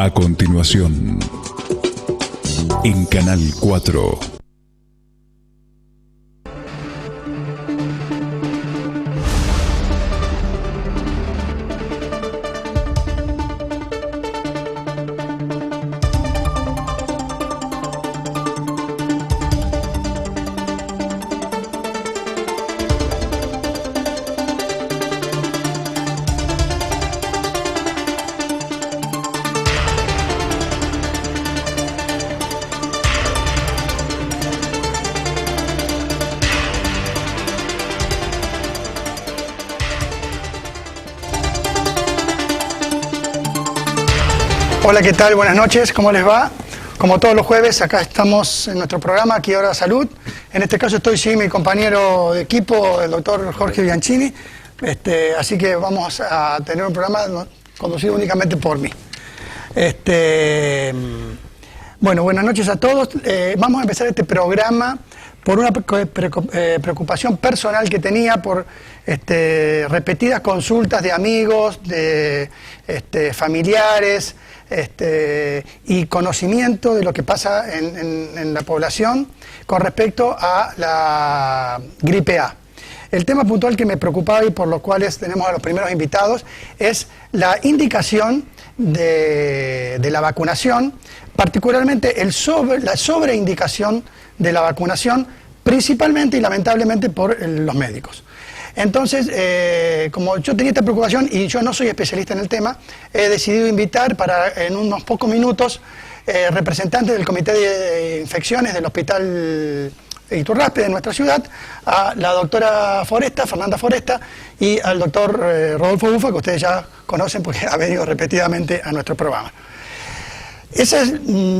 A continuación, en Canal 4. Hola, ¿qué tal? Buenas noches, ¿cómo les va? Como todos los jueves, acá estamos en nuestro programa, Aquí Ahora Salud. En este caso estoy sin mi compañero de equipo, el doctor Jorge Bianchini. Así que vamos a tener un programa conducido únicamente por mí. Bueno, buenas noches a todos. Vamos a empezar este programa por una preocupación personal que tenía por repetidas consultas de amigos, de familiares, y conocimiento de lo que pasa en la población con respecto a la gripe A. El tema puntual que me preocupaba y por lo cual tenemos a los primeros invitados es la indicación de la vacunación, particularmente la sobreindicación de la vacunación, principalmente y lamentablemente por los médicos. Entonces, como yo tenía esta preocupación y yo no soy especialista en el tema, he decidido invitar en unos pocos minutos representantes del Comité de Infecciones del Hospital Iturraspe de nuestra ciudad, a la doctora Foresta, Fernanda Foresta, y al doctor Rodolfo Bufa, que ustedes ya conocen porque ha venido repetidamente a nuestro programa.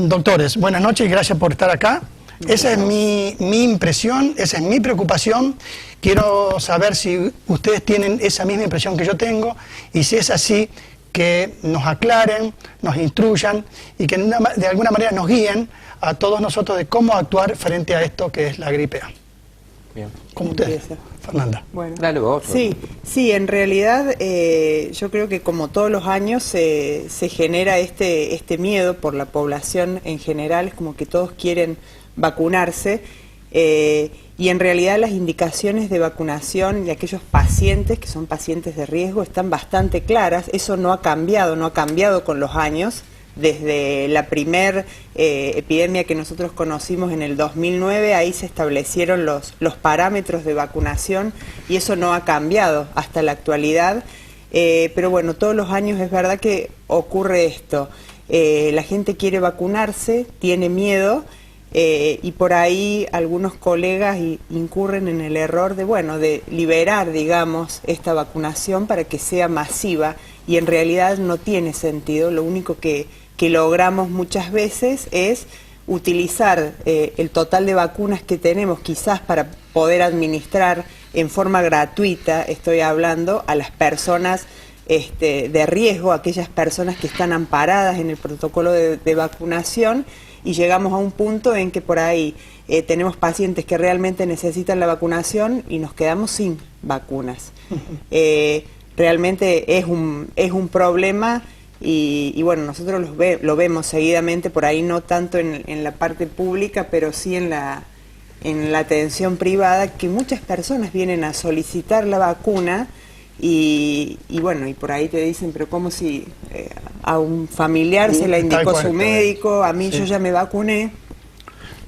Doctores, buenas noches y gracias por estar acá. Esa es mi impresión, esa es mi preocupación. Quiero saber si ustedes tienen esa misma impresión que yo tengo y si es así, que nos aclaren, nos instruyan y que de alguna manera nos guíen a todos nosotros de cómo actuar frente a esto que es la gripe A. Bien. ¿Cómo ustedes? Fernanda. Bueno, dale vos. Sí, en realidad yo creo que como todos los años se genera este miedo por la población en general, es como que todos quieren vacunarse y en realidad las indicaciones de vacunación de aquellos pacientes que son pacientes de riesgo están bastante claras. Eso no ha cambiado con los años. Desde la primer epidemia que nosotros conocimos en el 2009, ahí se establecieron los parámetros de vacunación y eso no ha cambiado hasta la actualidad. Pero bueno, todos los años es verdad que ocurre esto. La gente quiere vacunarse, tiene miedo y por ahí algunos colegas incurren en el error de liberar, digamos, esta vacunación para que sea masiva y en realidad no tiene sentido. Lo único que logramos muchas veces es utilizar el total de vacunas que tenemos quizás para poder administrar en forma gratuita, estoy hablando, a las personas de riesgo, aquellas personas que están amparadas en el protocolo de vacunación y llegamos a un punto en que por ahí tenemos pacientes que realmente necesitan la vacunación y nos quedamos sin vacunas. Realmente es un problema. Y bueno, nosotros lo vemos seguidamente, por ahí no tanto en la parte pública, pero sí en la atención privada, que muchas personas vienen a solicitar la vacuna y bueno, y por ahí te dicen, pero como si a un familiar se la indicó su médico, a mí yo ya me vacuné,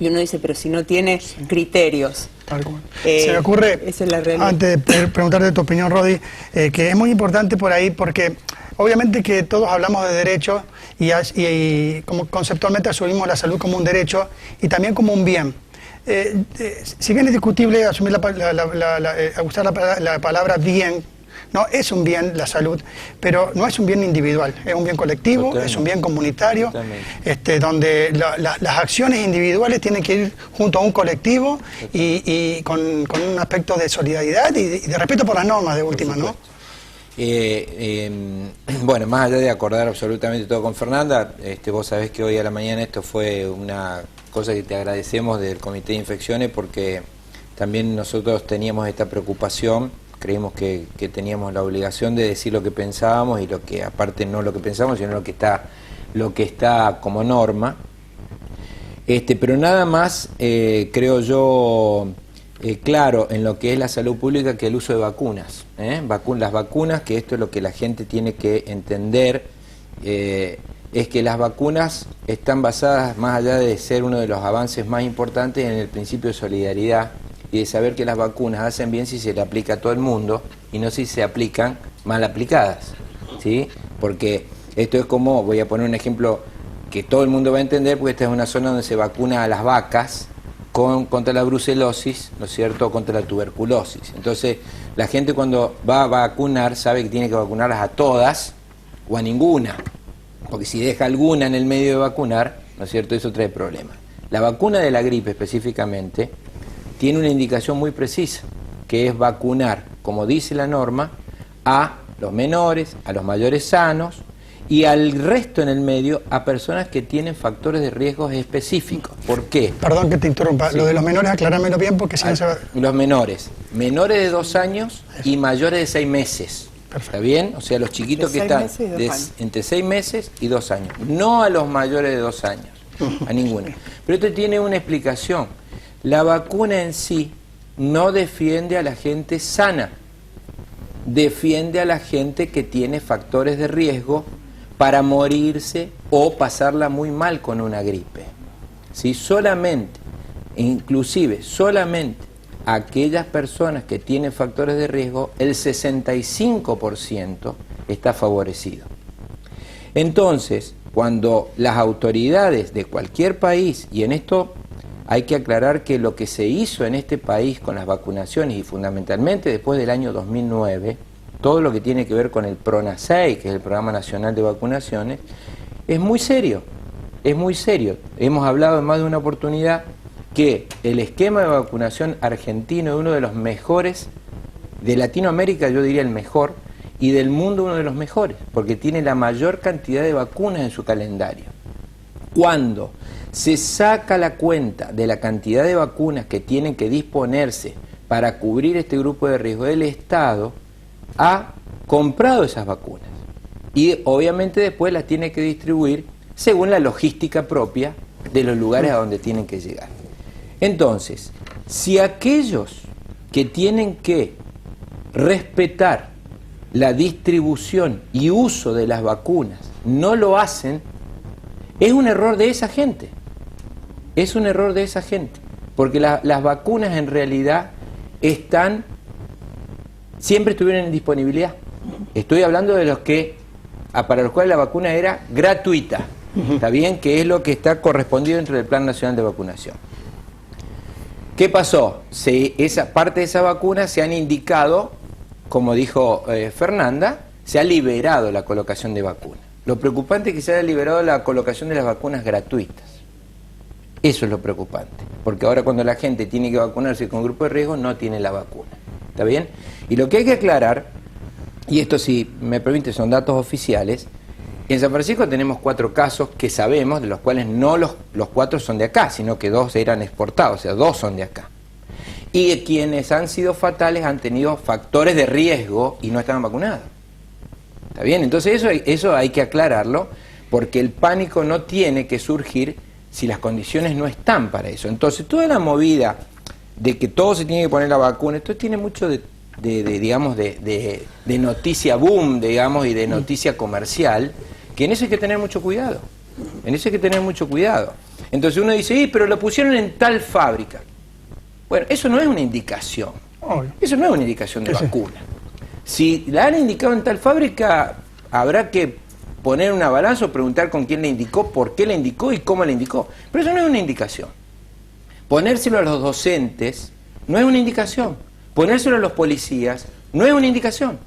y uno dice, pero si no tiene criterios. Tal cual. Se me ocurre, esa es la realidad. Antes de preguntarte tu opinión, Rodi, que es muy importante por ahí porque obviamente que todos hablamos de derechos y como conceptualmente asumimos la salud como un derecho y también como un bien. Si bien es discutible asumir usar la palabra bien, no es un bien la salud, pero no es un bien individual, es un bien colectivo, totalmente. Es un bien comunitario, donde las acciones individuales tienen que ir junto a un colectivo y con un aspecto de solidaridad y de respeto por las normas de última, ¿no? Bueno, más allá de acordar absolutamente todo con Fernanda, vos sabés que hoy a la mañana esto fue una cosa que te agradecemos del Comité de Infecciones porque también nosotros teníamos esta preocupación, creímos que teníamos la obligación de decir lo que pensábamos y lo que aparte no lo que pensamos sino lo que está lo que está como norma, pero nada más creo yo claro en lo que es la salud pública que el uso de vacunas, las vacunas, que esto es lo que la gente tiene que entender, es que las vacunas están basadas, más allá de ser uno de los avances más importantes, en el principio de solidaridad y de saber que las vacunas hacen bien si se le aplica a todo el mundo y no si se aplican mal aplicadas, ¿sí? Porque esto es como, voy a poner un ejemplo que todo el mundo va a entender, porque esta es una zona donde se vacuna a las vacas contra la brucelosis, ¿no es cierto?, contra la tuberculosis. Entonces, la gente cuando va a vacunar sabe que tiene que vacunarlas a todas o a ninguna, porque si deja alguna en el medio de vacunar, ¿no es cierto?, eso trae problemas. La vacuna de la gripe específicamente tiene una indicación muy precisa, que es vacunar, como dice la norma, a los menores, a los mayores sanos, y al resto en el medio a personas que tienen factores de riesgo específicos. ¿Por qué? Perdón que te interrumpa, Sí. Lo de los menores, aclarámelo bien porque si no se va... Los menores de 2 años y mayores de 6 meses. Perfecto. ¿Está bien? O sea, los chiquitos que están entre 6 meses y 2 años. No a los mayores de 2 años, a ninguno. Pero esto tiene una explicación. La vacuna en sí no defiende a la gente sana, defiende a la gente que tiene factores de riesgo para morirse o pasarla muy mal con una gripe. ¿Sí? Solamente, inclusive solamente aquellas personas que tienen factores de riesgo, el 65% está favorecido. Entonces, cuando las autoridades de cualquier país, y en esto hay que aclarar que lo que se hizo en este país con las vacunaciones, y fundamentalmente después del año 2009, todo lo que tiene que ver con el PRONASEI, que es el Programa Nacional de Vacunaciones, es muy serio, es muy serio. Hemos hablado en más de una oportunidad que el esquema de vacunación argentino es uno de los mejores, de Latinoamérica yo diría el mejor, y del mundo uno de los mejores, porque tiene la mayor cantidad de vacunas en su calendario. Cuando se saca la cuenta de la cantidad de vacunas que tienen que disponerse para cubrir este grupo de riesgo, el Estado ha comprado esas vacunas y obviamente después las tiene que distribuir según la logística propia de los lugares a donde tienen que llegar. Entonces, si aquellos que tienen que respetar la distribución y uso de las vacunas no lo hacen, es un error de esa gente. Es un error de esa gente. Porque las vacunas en realidad siempre estuvieron en disponibilidad. Estoy hablando de los que, para los cuales la vacuna era gratuita. ¿Está bien? Que es lo que está correspondido dentro del Plan Nacional de Vacunación. ¿Qué pasó? Parte de esa vacuna se han indicado, como dijo Fernanda, se ha liberado la colocación de vacunas. Lo preocupante es que se haya liberado la colocación de las vacunas gratuitas. Eso es lo preocupante, porque ahora cuando la gente tiene que vacunarse con grupo de riesgo no tiene la vacuna. ¿Está bien? Y lo que hay que aclarar, y esto si me permite son datos oficiales, en San Francisco tenemos 4 casos que sabemos, de los cuales no los 4 son de acá, sino que 2 eran exportados, o sea, 2 son de acá. Y quienes han sido fatales han tenido factores de riesgo y no estaban vacunados. ¿Está bien? Entonces eso hay que aclararlo, porque el pánico no tiene que surgir si las condiciones no están para eso. Entonces toda la movida de que todo se tiene que poner la vacuna, esto tiene mucho de noticia boom, digamos, y de noticia comercial, que en eso hay que tener mucho cuidado. En eso hay que tener mucho cuidado. Entonces uno dice, pero lo pusieron en tal fábrica. Bueno, eso no es una indicación. Eso no es una indicación de vacuna. Si la han indicado en tal fábrica, habrá que poner una balanza o preguntar con quién le indicó, por qué le indicó y cómo le indicó. Pero eso no es una indicación. Ponérselo a los docentes no es una indicación. Ponérselo a los policías no es una indicación.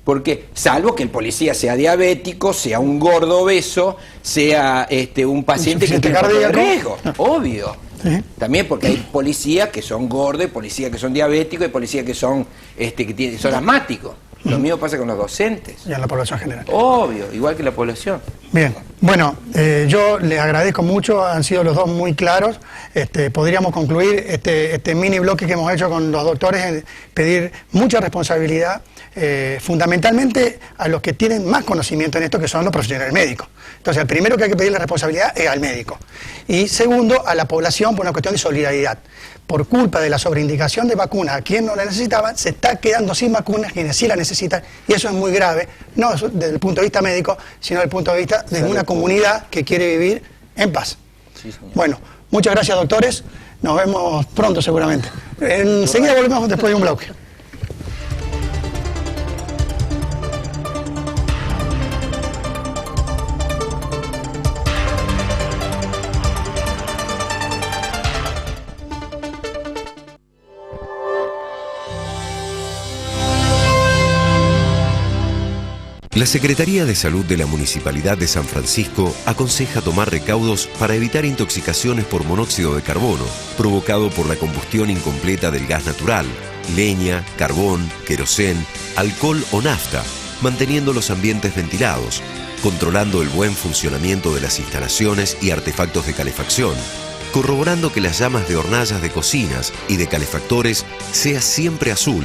¿Por qué? Salvo que el policía sea diabético, sea un gordo obeso, sea un paciente que tiene riesgo. Obvio. ¿Sí? También porque hay policías que son gordos, policías que son diabéticos y policías que son, son asmáticos. Lo mío pasa con los docentes. Y en la población general. Obvio, igual que la población. Bien, bueno, yo les agradezco mucho, han sido los dos muy claros. Podríamos concluir este mini bloque que hemos hecho con los doctores en pedir mucha responsabilidad, fundamentalmente a los que tienen más conocimiento en esto, que son los profesionales médicos. Entonces, el primero que hay que pedirle responsabilidad es al médico. Y segundo, a la población por una cuestión de solidaridad. Por culpa de la sobreindicación de vacunas a quien no la necesitaba, se está quedando sin vacunas quienes sí la necesitan, y eso es muy grave, no desde el punto de vista médico, sino desde el punto de vista de una comunidad que quiere vivir en paz. Sí, señor. Bueno, muchas gracias, doctores, nos vemos pronto seguramente. Enseguida volvemos después de un bloque. La Secretaría de Salud de la Municipalidad de San Francisco aconseja tomar recaudos para evitar intoxicaciones por monóxido de carbono, provocado por la combustión incompleta del gas natural, leña, carbón, querosén, alcohol o nafta, manteniendo los ambientes ventilados, controlando el buen funcionamiento de las instalaciones y artefactos de calefacción, corroborando que las llamas de hornallas de cocinas y de calefactores sea siempre azul,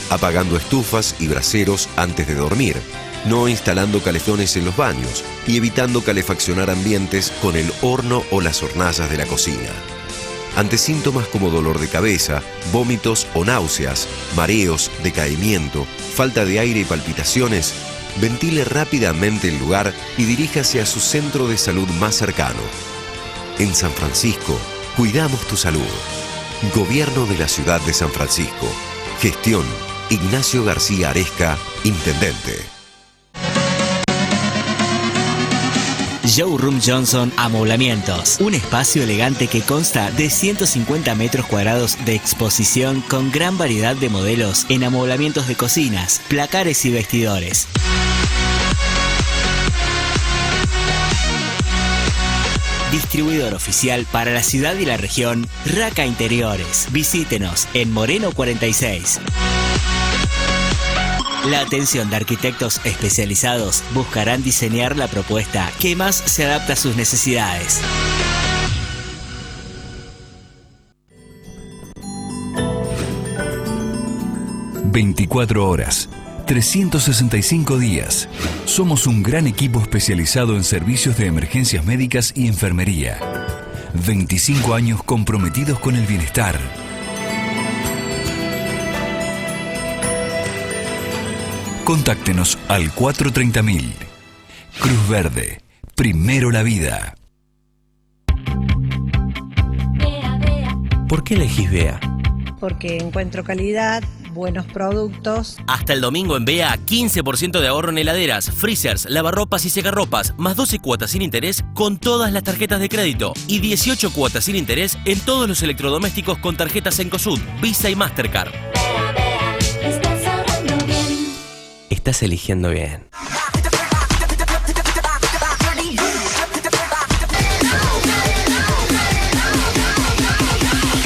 apagando estufas y braseros antes de dormir, no instalando calefones en los baños y evitando calefaccionar ambientes con el horno o las hornallas de la cocina. Ante síntomas como dolor de cabeza, vómitos o náuseas, mareos, decaimiento, falta de aire y palpitaciones, ventile rápidamente el lugar y diríjase a su centro de salud más cercano. En San Francisco, cuidamos tu salud. Gobierno de la Ciudad de San Francisco. Gestión, Ignacio García Aresca, Intendente. Showroom Johnson Amoblamientos, un espacio elegante que consta de 150 metros cuadrados de exposición con gran variedad de modelos en amoblamientos de cocinas, placares y vestidores. Distribuidor oficial para la ciudad y la región, Raca Interiores. Visítenos en Moreno 46. La atención de arquitectos especializados buscarán diseñar la propuesta que más se adapta a sus necesidades. ...24 horas... ...365 días... ...somos un gran equipo especializado en servicios de emergencias médicas y enfermería... ...25 años comprometidos con el bienestar... Contáctenos al 430.000. Cruz Verde. Primero la vida. ¿Por qué elegís BEA? Porque encuentro calidad, buenos productos. Hasta el domingo en BEA, 15% de ahorro en heladeras, freezers, lavarropas y secarropas, más 12 cuotas sin interés con todas las tarjetas de crédito y 18 cuotas sin interés en todos los electrodomésticos con tarjetas Cencosud, Visa y Mastercard. Estás eligiendo bien.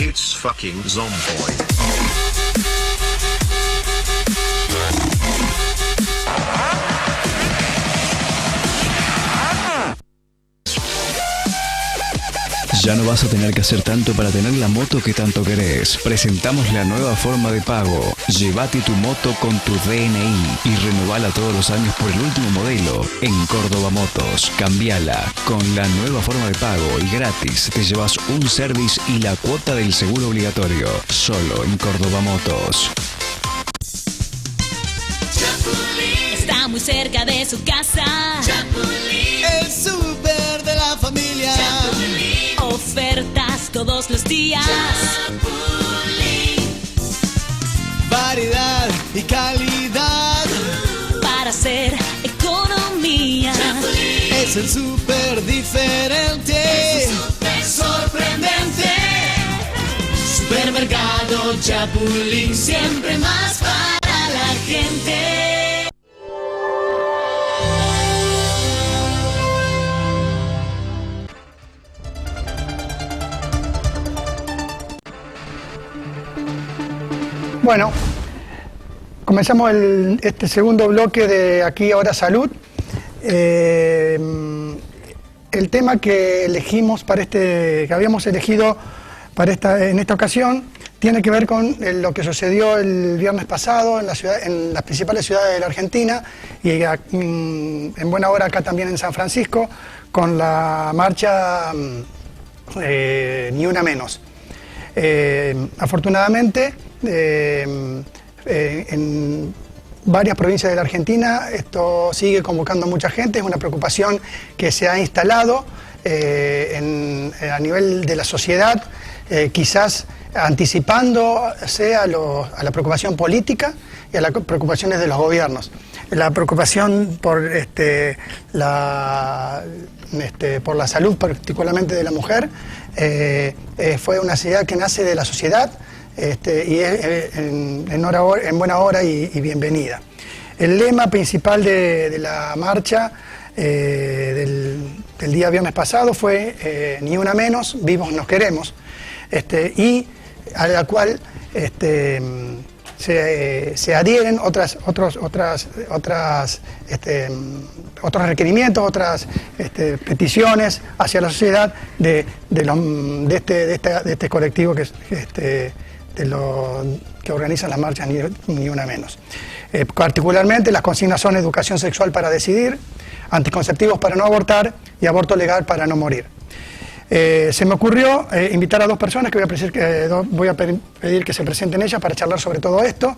It's fucking Zomboid. Ya no vas a tener que hacer tanto para tener la moto que tanto querés. Presentamos la nueva forma de pago. Llévate tu moto con tu DNI y renovala todos los años por el último modelo en Córdoba Motos. Cambiala con la nueva forma de pago y gratis te llevas un service y la cuota del seguro obligatorio. Solo en Córdoba Motos. Está muy cerca de su casa. Chapulín. El súper de la familia. Chapulín. Ofertas todos los días. Chapulín. Variedad y calidad. Para hacer economía. Chapulín. Es el súper diferente. Es un súper sorprendente. Supermercado Chapulín. Siempre más para la gente. Bueno, Comenzamos este segundo bloque de Aquí Ahora Salud. El tema que elegimos que habíamos elegido en esta ocasión tiene que ver con lo que sucedió el viernes pasado en las principales ciudades de la Argentina y en buena hora acá también en San Francisco con la marcha Ni Una Menos. Afortunadamente en varias provincias de la Argentina esto sigue convocando a mucha gente, es una preocupación que se ha instalado a nivel de la sociedad, quizás anticipándose a la preocupación política y a las preocupaciones de los gobiernos. La preocupación por la salud, particularmente de la mujer, fue una necesidad que nace de la sociedad y es en buena hora y bienvenida. El lema principal de la marcha del día viernes pasado fue Ni Una Menos, vivos nos queremos, y a la cual se adhieren otros requerimientos, otras peticiones hacia la sociedad de este colectivo que organizan las marchas Ni Una Menos. Particularmente las consignas son educación sexual para decidir, anticonceptivos para no abortar y aborto legal para no morir. Se me ocurrió invitar a dos personas que voy a pedir que se presenten ellas para charlar sobre todo esto.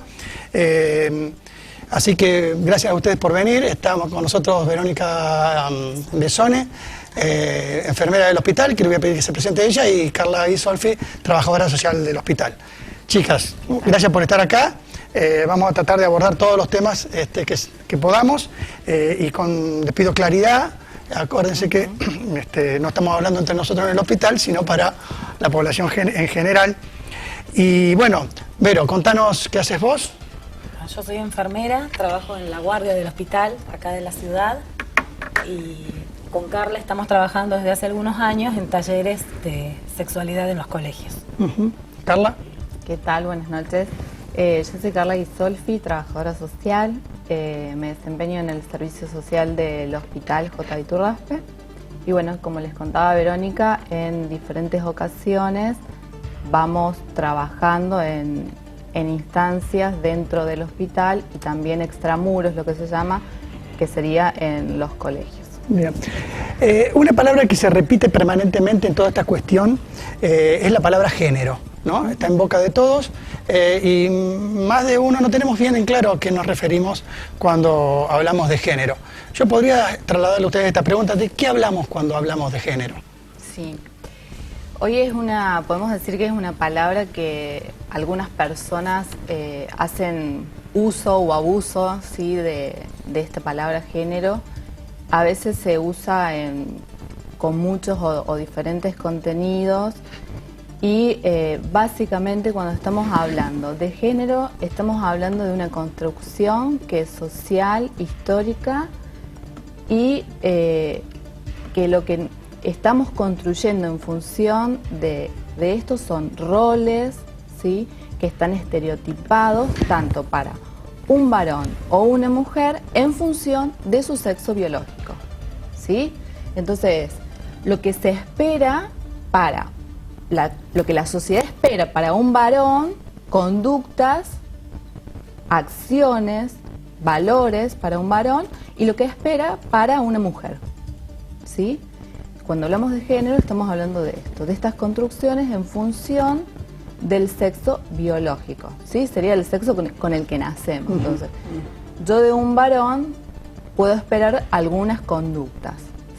Así que gracias a ustedes por venir. Estamos con nosotros Verónica Besone, enfermera del hospital, que le voy a pedir que se presente ella, y Carla Isolfi, trabajadora social del hospital. Chicas, gracias por estar acá. Vamos a tratar de abordar todos los temas que podamos y les pido claridad. Acuérdense que no estamos hablando entre nosotros en el hospital, sino para la población en general. Y bueno, Vero, contanos qué haces vos. Yo soy enfermera, trabajo en la guardia del hospital, acá de la ciudad, y con Carla estamos trabajando desde hace algunos años en talleres de sexualidad en los colegios. Carla. ¿Qué tal? Buenas noches. Yo soy Carla Isolfi, trabajadora social. Me desempeño en el servicio social del hospital J. Iturraspe. Y bueno, como les contaba Verónica, en diferentes ocasiones vamos trabajando en instancias dentro del hospital y también extramuros, lo que se llama, que sería en los colegios. Bien. Una palabra que se repite permanentemente en toda esta cuestión es la palabra género, ¿no? Está en boca de todos y más de uno no tenemos bien en claro a qué nos referimos cuando hablamos de género. Yo podría trasladarle a ustedes esta pregunta: ¿de qué hablamos cuando hablamos de género? Sí. Hoy podemos decir que es una palabra que algunas personas hacen uso o abuso, ¿sí?, de esta palabra género. A veces se usa con muchos o diferentes contenidos y básicamente cuando estamos hablando de género estamos hablando de una construcción que es social, histórica y que lo que estamos construyendo en función de estos son roles, ¿sí?, que están estereotipados tanto para un varón o una mujer en función de su sexo biológico, ¿sí? Entonces, lo que se espera lo que la sociedad espera para un varón, conductas, acciones, valores para un varón, y lo que espera para una mujer, ¿sí? Cuando hablamos de género estamos hablando de esto, de estas construcciones en función del sexo biológico, ¿sí? Sería el sexo con el que nacemos. Entonces, yo de un varón puedo esperar algunas conductas,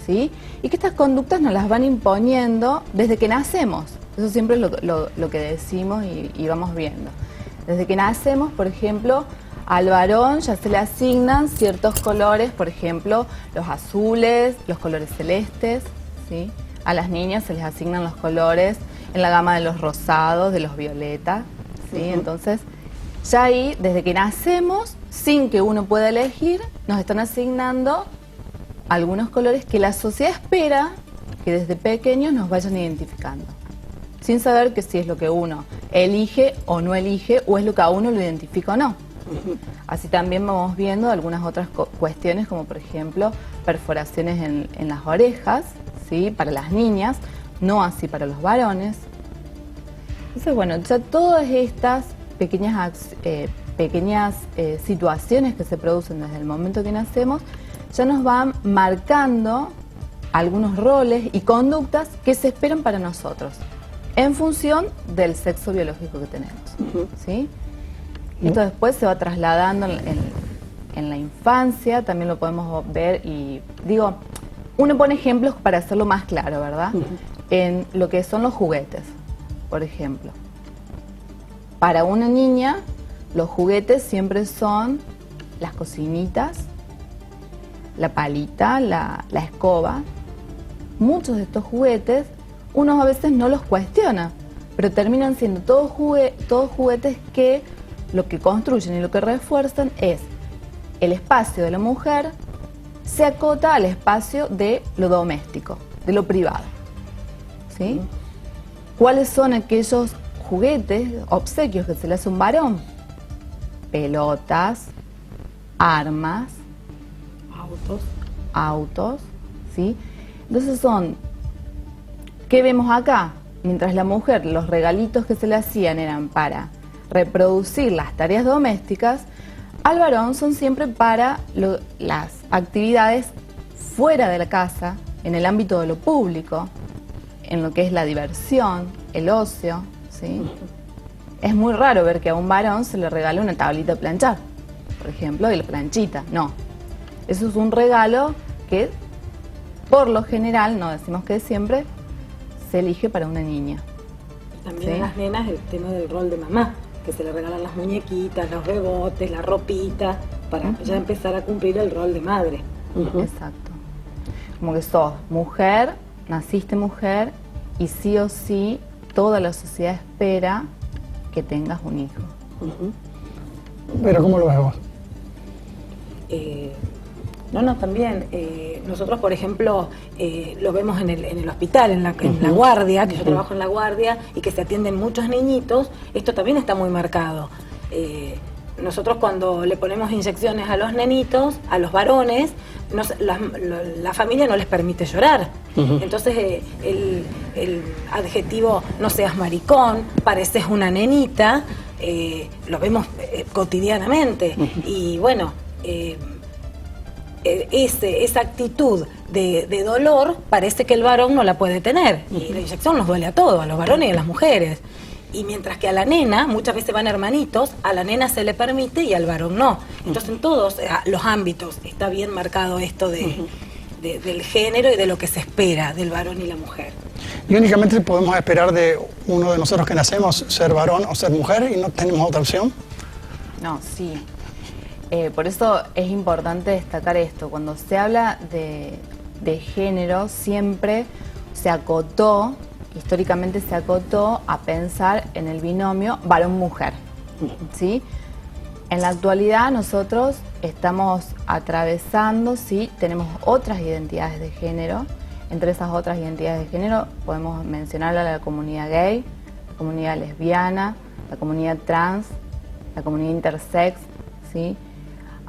¿sí? Y que estas conductas nos las van imponiendo desde que nacemos. Eso siempre es lo que decimos y vamos viendo. Desde que nacemos, por ejemplo, al varón ya se le asignan ciertos colores, por ejemplo, los azules, los colores celestes, ¿sí? A las niñas se les asignan los colores en la gama de los rosados, de los violetas, ¿sí? Entonces, ya ahí, desde que nacemos, sin que uno pueda elegir, nos están asignando algunos colores que la sociedad espera que desde pequeños nos vayan identificando, sin saber que si es lo que uno elige o no elige, o es lo que a uno lo identifica o no. Así también vamos viendo algunas otras cuestiones, como por ejemplo perforaciones en las orejas, ¿sí? Para las niñas, no así para los varones. Entonces, bueno, ya todas estas pequeñas situaciones que se producen desde el momento que nacemos, ya nos van marcando algunos roles y conductas que se esperan para nosotros, en función del sexo biológico que tenemos, ¿sí? Esto después se va trasladando en la infancia, también lo podemos ver y, digo, uno pone ejemplos para hacerlo más claro, ¿verdad? En lo que son los juguetes, por ejemplo. Para una niña, los juguetes siempre son las cocinitas, la palita, la escoba. Muchos de estos juguetes, uno a veces no los cuestiona, pero terminan siendo todos juguetes que lo que construyen y lo que refuerzan es el espacio de la mujer se acota al espacio de lo doméstico, de lo privado, ¿sí? ¿Cuáles son aquellos juguetes, obsequios que se le hace a un varón? Pelotas, armas, autos, ¿sí? Entonces ¿qué vemos acá? Mientras la mujer, los regalitos que se le hacían eran para reproducir las tareas domésticas, al varón son siempre para las actividades fuera de la casa, en el ámbito de lo público, en lo que es la diversión, el ocio, ¿sí? Es muy raro ver que a un varón se le regale una tablita de planchar, por ejemplo, y la planchita. No, eso es un regalo que por lo general, no decimos que siempre, se elige para una niña. También ¿sí? a las nenas el tema del rol de mamá, que se le regalan las muñequitas, los bebotes, la ropita, para ya empezar a cumplir el rol de madre. Exacto. Como que sos mujer, naciste mujer, y sí o sí toda la sociedad espera que tengas un hijo. Pero ¿cómo lo ves vos? No, también. Nosotros, por ejemplo, lo vemos en el hospital, en la guardia, que yo trabajo en la guardia, y que se atienden muchos niñitos. Esto también está muy marcado. Nosotros cuando le ponemos inyecciones a los nenitos, a los varones, la familia no les permite llorar. Entonces el adjetivo "no seas maricón", "pareces una nenita", lo vemos cotidianamente. Y bueno, esa actitud de dolor parece que el varón no la puede tener. Y la inyección nos duele a todos, a los varones y a las mujeres. Y mientras que a la nena, muchas veces van hermanitos, a la nena se le permite y al varón no. Entonces en todos los ámbitos está bien marcado esto del género y de lo que se espera del varón y la mujer. Y únicamente podemos esperar de uno de nosotros que nacemos ser varón o ser mujer y no tenemos otra opción. No, sí. Por eso es importante destacar esto. Cuando se habla de género, siempre se acotó, históricamente se acotó a pensar en el binomio varón-mujer, ¿sí? En la actualidad nosotros estamos atravesando, sí, tenemos otras identidades de género. Entre esas otras identidades de género podemos mencionar a la comunidad gay, la comunidad lesbiana, la comunidad trans, la comunidad intersex, ¿sí?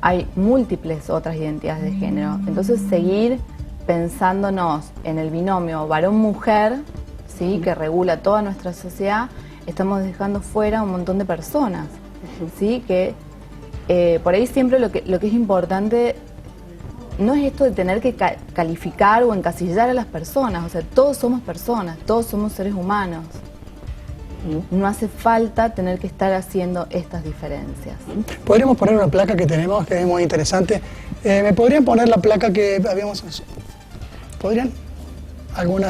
Hay múltiples otras identidades de género. Entonces seguir pensándonos en el binomio varón-mujer, ¿sí? Que regula toda nuestra sociedad, estamos dejando fuera un montón de personas, ¿sí? Que por ahí siempre lo que es importante no es esto de tener que calificar o encasillar a las personas. O sea, todos somos personas, todos somos seres humanos. No hace falta tener que estar haciendo estas diferencias. Podríamos poner una placa que tenemos, que es muy interesante. ¿Me podrían poner la placa que habíamos... ¿Podrían?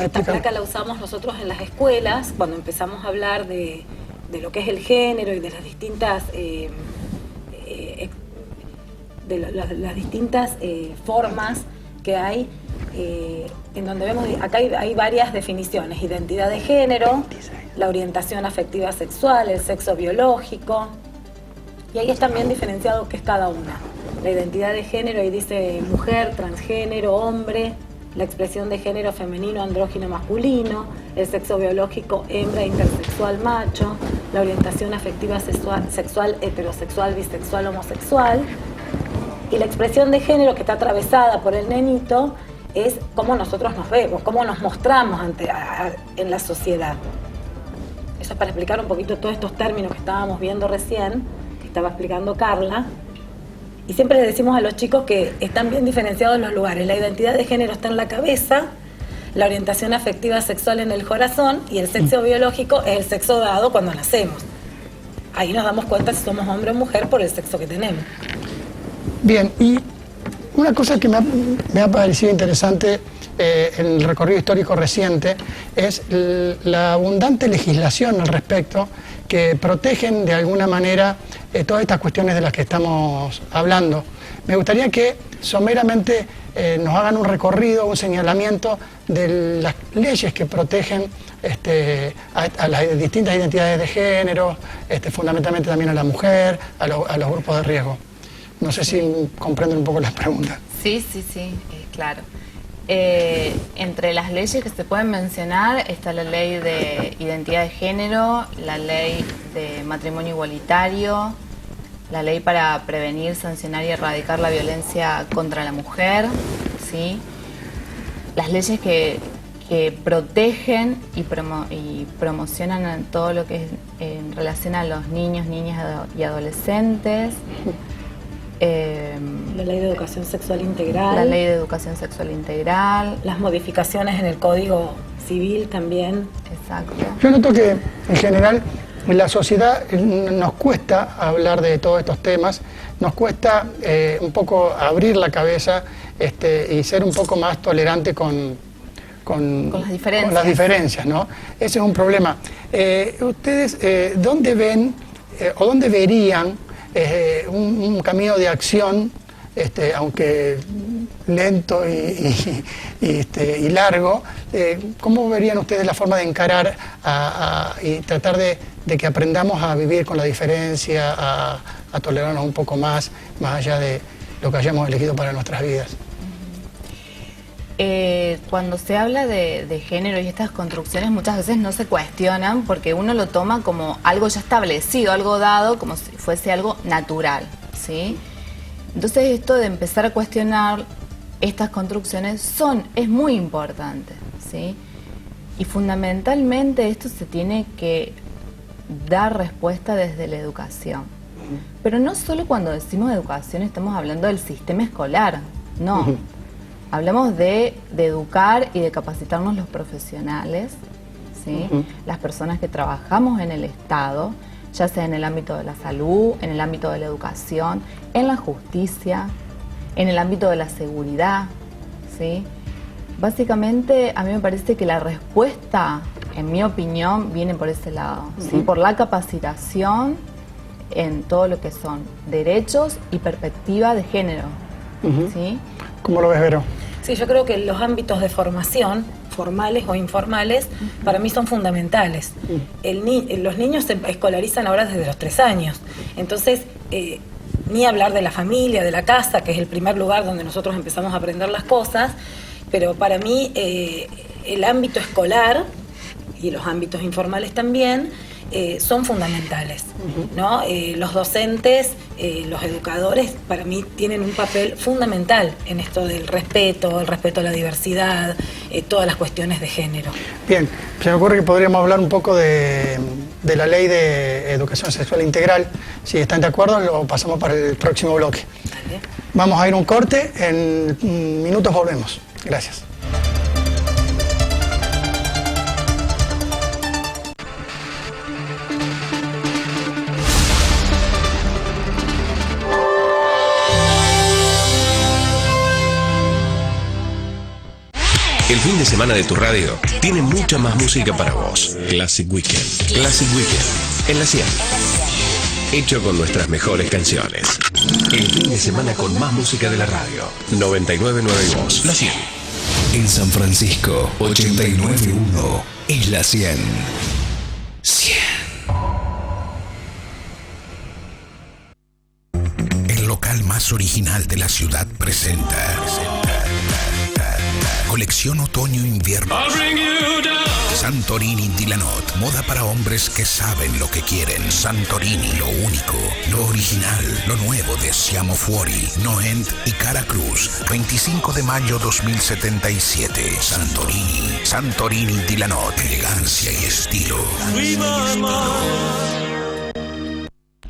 Esta placa la usamos nosotros en las escuelas, cuando empezamos a hablar de lo que es el género y de las distintas... las distintas formas que hay, en donde vemos, acá hay varias definiciones: identidad de género, la orientación afectiva sexual, el sexo biológico, y ahí está bien diferenciado qué es cada una. La identidad de género, ahí dice mujer, transgénero, hombre; la expresión de género femenino, andrógino, masculino; el sexo biológico, hembra, intersexual, macho; la orientación afectiva sexual, heterosexual, bisexual, homosexual. Y la expresión de género que está atravesada por el nenito es cómo nosotros nos vemos, cómo nos mostramos en la sociedad. Eso es para explicar un poquito todos estos términos que estábamos viendo recién, que estaba explicando Carla. Y siempre les decimos a los chicos que están bien diferenciados los lugares. La identidad de género está en la cabeza, la orientación afectiva sexual en el corazón y el sexo biológico es el sexo dado cuando nacemos. Ahí nos damos cuenta si somos hombre o mujer por el sexo que tenemos. Bien, y una cosa que me ha parecido interesante en el recorrido histórico reciente es la abundante legislación al respecto que protegen de alguna manera todas estas cuestiones de las que estamos hablando. Me gustaría que someramente nos hagan un recorrido, un señalamiento de las leyes que protegen a las distintas identidades de género, fundamentalmente también a la mujer, a los grupos de riesgo. No sé si comprenden un poco las preguntas. Sí, claro. Entre las leyes que se pueden mencionar está la ley de identidad de género, la ley de matrimonio igualitario, la ley para prevenir, sancionar y erradicar la violencia contra la mujer, ¿sí? Las leyes que protegen y promocionan todo lo que es en relación a los niños, niñas y adolescentes. La ley de educación sexual integral. La ley de educación sexual integral. Las modificaciones en el Código Civil también. Exacto. Yo noto que en general en la sociedad nos cuesta hablar de todos estos temas, nos cuesta un poco abrir la cabeza y ser un poco más tolerante con las diferencias, ¿no? Ese es un problema. ¿Ustedes dónde ven o dónde verían un camino de acción, aunque lento y largo? ¿Cómo verían ustedes la forma de encarar y tratar de que aprendamos a vivir con la diferencia, a tolerarnos un poco más allá de lo que hayamos elegido para nuestras vidas? Cuando se habla de género y estas construcciones muchas veces no se cuestionan porque uno lo toma como algo ya establecido, algo dado, como si fuese algo natural, ¿sí? Entonces esto de empezar a cuestionar estas construcciones es muy importante, ¿sí? Y fundamentalmente esto se tiene que dar respuesta desde la educación. Pero no solo cuando decimos educación estamos hablando del sistema escolar, no. Hablamos de educar y de capacitarnos los profesionales, ¿sí? Las personas que trabajamos en el Estado, ya sea en el ámbito de la salud, en el ámbito de la educación, en la justicia, en el ámbito de la seguridad, ¿sí? Básicamente, a mí me parece que la respuesta, en mi opinión, viene por ese lado, ¿sí? Por la capacitación en todo lo que son derechos y perspectiva de género, ¿sí? ¿Cómo lo ves, Vero? Sí, yo creo que los ámbitos de formación, formales o informales, para mí son fundamentales. Los niños se escolarizan ahora desde los 3 años. Entonces, ni hablar de la familia, de la casa, que es el primer lugar donde nosotros empezamos a aprender las cosas, pero para mí el ámbito escolar y los ámbitos informales también son fundamentales, ¿no? Los docentes, los educadores, para mí tienen un papel fundamental en esto del respeto, el respeto a la diversidad, todas las cuestiones de género. Bien, se me ocurre que podríamos hablar un poco de la ley de educación sexual integral. Si están de acuerdo, lo pasamos para el próximo bloque. ¿Vale? Vamos a ir un corte, en minutos volvemos. Gracias. El fin de semana de tu radio tiene mucha más música para vos. Classic Weekend. Classic Weekend. En la 100. Hecho con nuestras mejores canciones. El fin de semana con más música de la radio. 99.9 Voz. La 100. En San Francisco, 89.1 es la 100. 100. El local más original de la ciudad presenta Colección otoño-invierno. Santorini Dilanot. Moda para hombres que saben lo que quieren. Santorini, lo único, lo original, lo nuevo de Siamo Fuori, Noent y Cara Cruz. 25 de mayo 2077. Santorini. Santorini Dilanot. Elegancia y estilo.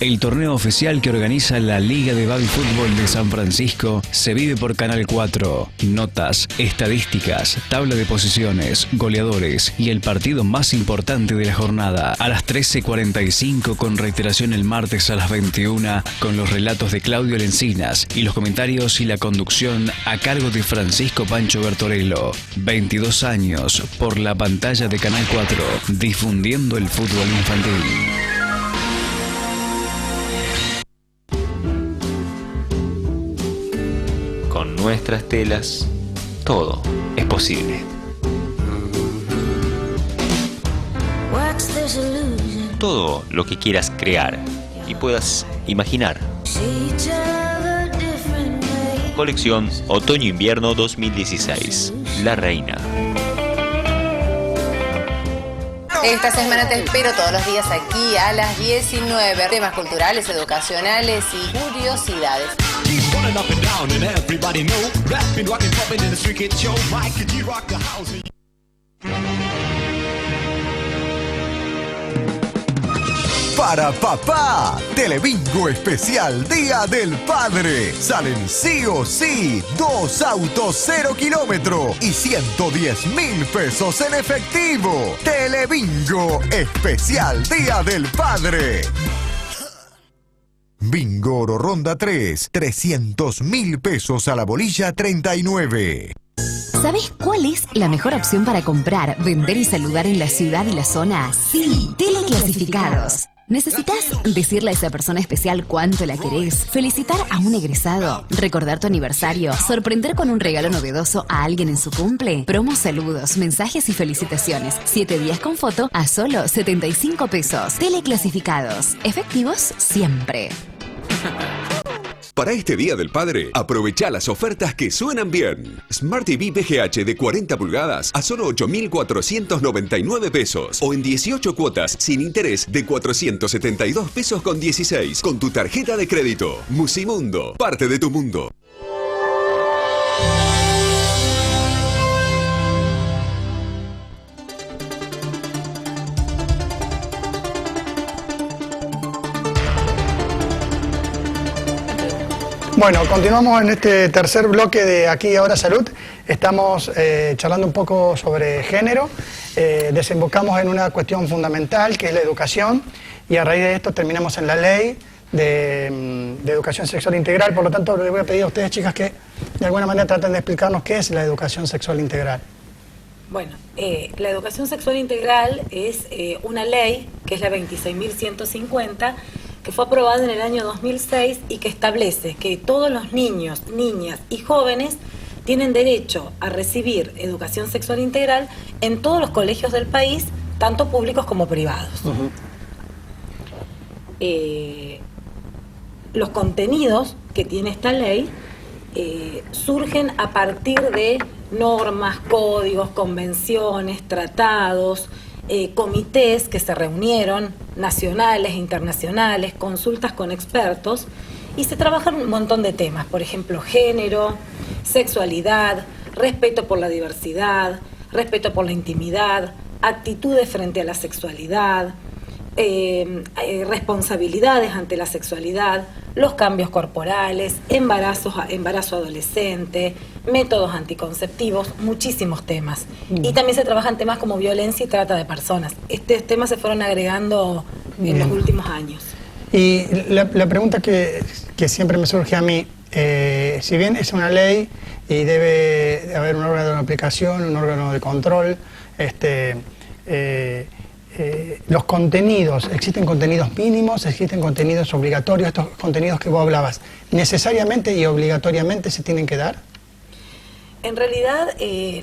El torneo oficial que organiza la Liga de Baby Fútbol de San Francisco se vive por Canal 4. Notas, estadísticas, tabla de posiciones, goleadores y el partido más importante de la jornada. A las 13:45 con reiteración el martes a las 21 con los relatos de Claudio Lencinas y los comentarios y la conducción a cargo de Francisco Pancho Bertorello. 22 años por la pantalla de Canal 4, difundiendo el fútbol infantil. Con nuestras telas, todo es posible. Todo lo que quieras crear y puedas imaginar. Colección Otoño-Invierno 2016. La Reina. Esta semana te espero todos los días aquí a las 19. Temas culturales, educacionales y curiosidades. Para papá, Telebingo especial Día del Padre. Salen sí o sí 2 autos 0 kilómetro y 110.000 pesos en efectivo. Telebingo especial Día del Padre. Bingo Oro Ronda 3, 300.000 pesos a la bolilla 39. ¿Sabes cuál es la mejor opción para comprar, vender y saludar en la ciudad y la zona? Sí, Teleclasificados. ¿Necesitas decirle a esa persona especial cuánto la querés? ¿Felicitar a un egresado? ¿Recordar tu aniversario? ¿Sorprender con un regalo novedoso a alguien en su cumple? Promos, saludos, mensajes y felicitaciones. 7 días con foto a solo 75 pesos. Teleclasificados. Efectivos siempre. Para este Día del Padre, aprovecha las ofertas que suenan bien. Smart TV VGH de 40 pulgadas a solo 8.499 pesos o en 18 cuotas sin interés de 472 pesos con 16 con tu tarjeta de crédito. Musimundo, parte de tu mundo. Bueno, continuamos en este tercer bloque de Aquí y Ahora Salud. Estamos charlando un poco sobre género. Desembocamos en una cuestión fundamental que es la educación y a raíz de esto terminamos en la ley de educación sexual integral. Por lo tanto, les voy a pedir a ustedes, chicas, que de alguna manera traten de explicarnos qué es la educación sexual integral. Bueno, la educación sexual integral es una ley, que es la 26.150, que fue aprobada en el año 2006 y que establece que todos los niños, niñas y jóvenes tienen derecho a recibir educación sexual integral en todos los colegios del país, tanto públicos como privados. Los contenidos que tiene esta ley surgen a partir de normas, códigos, convenciones, tratados, comités que se reunieron, nacionales e internacionales, consultas con expertos, y se trabajan un montón de temas, por ejemplo, género, sexualidad, respeto por la diversidad, respeto por la intimidad, actitudes frente a la sexualidad, responsabilidades ante la sexualidad, los cambios corporales, embarazo adolescente, métodos anticonceptivos, muchísimos temas. Y también se trabajan temas como violencia y trata de personas. Estos temas se fueron agregando en los últimos años. Y la pregunta que siempre me surge a mí, si bien es una ley y debe haber un órgano de aplicación, un órgano de control, los contenidos, ¿existen contenidos mínimos? ¿Existen contenidos obligatorios? Estos contenidos que vos hablabas, ¿necesariamente y obligatoriamente se tienen que dar? En realidad,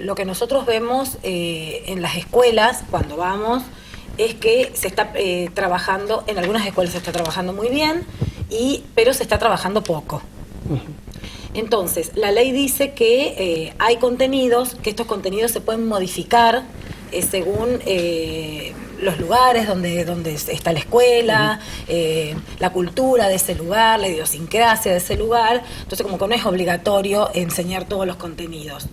lo que nosotros vemos en las escuelas, cuando vamos, es que se está trabajando, en algunas escuelas se está trabajando muy bien, pero se está trabajando poco. Entonces, la ley dice que hay contenidos, que estos contenidos se pueden modificar según los lugares donde está la escuela, la cultura de ese lugar, la idiosincrasia de ese lugar. Entonces, como que no es obligatorio enseñar todos los contenidos.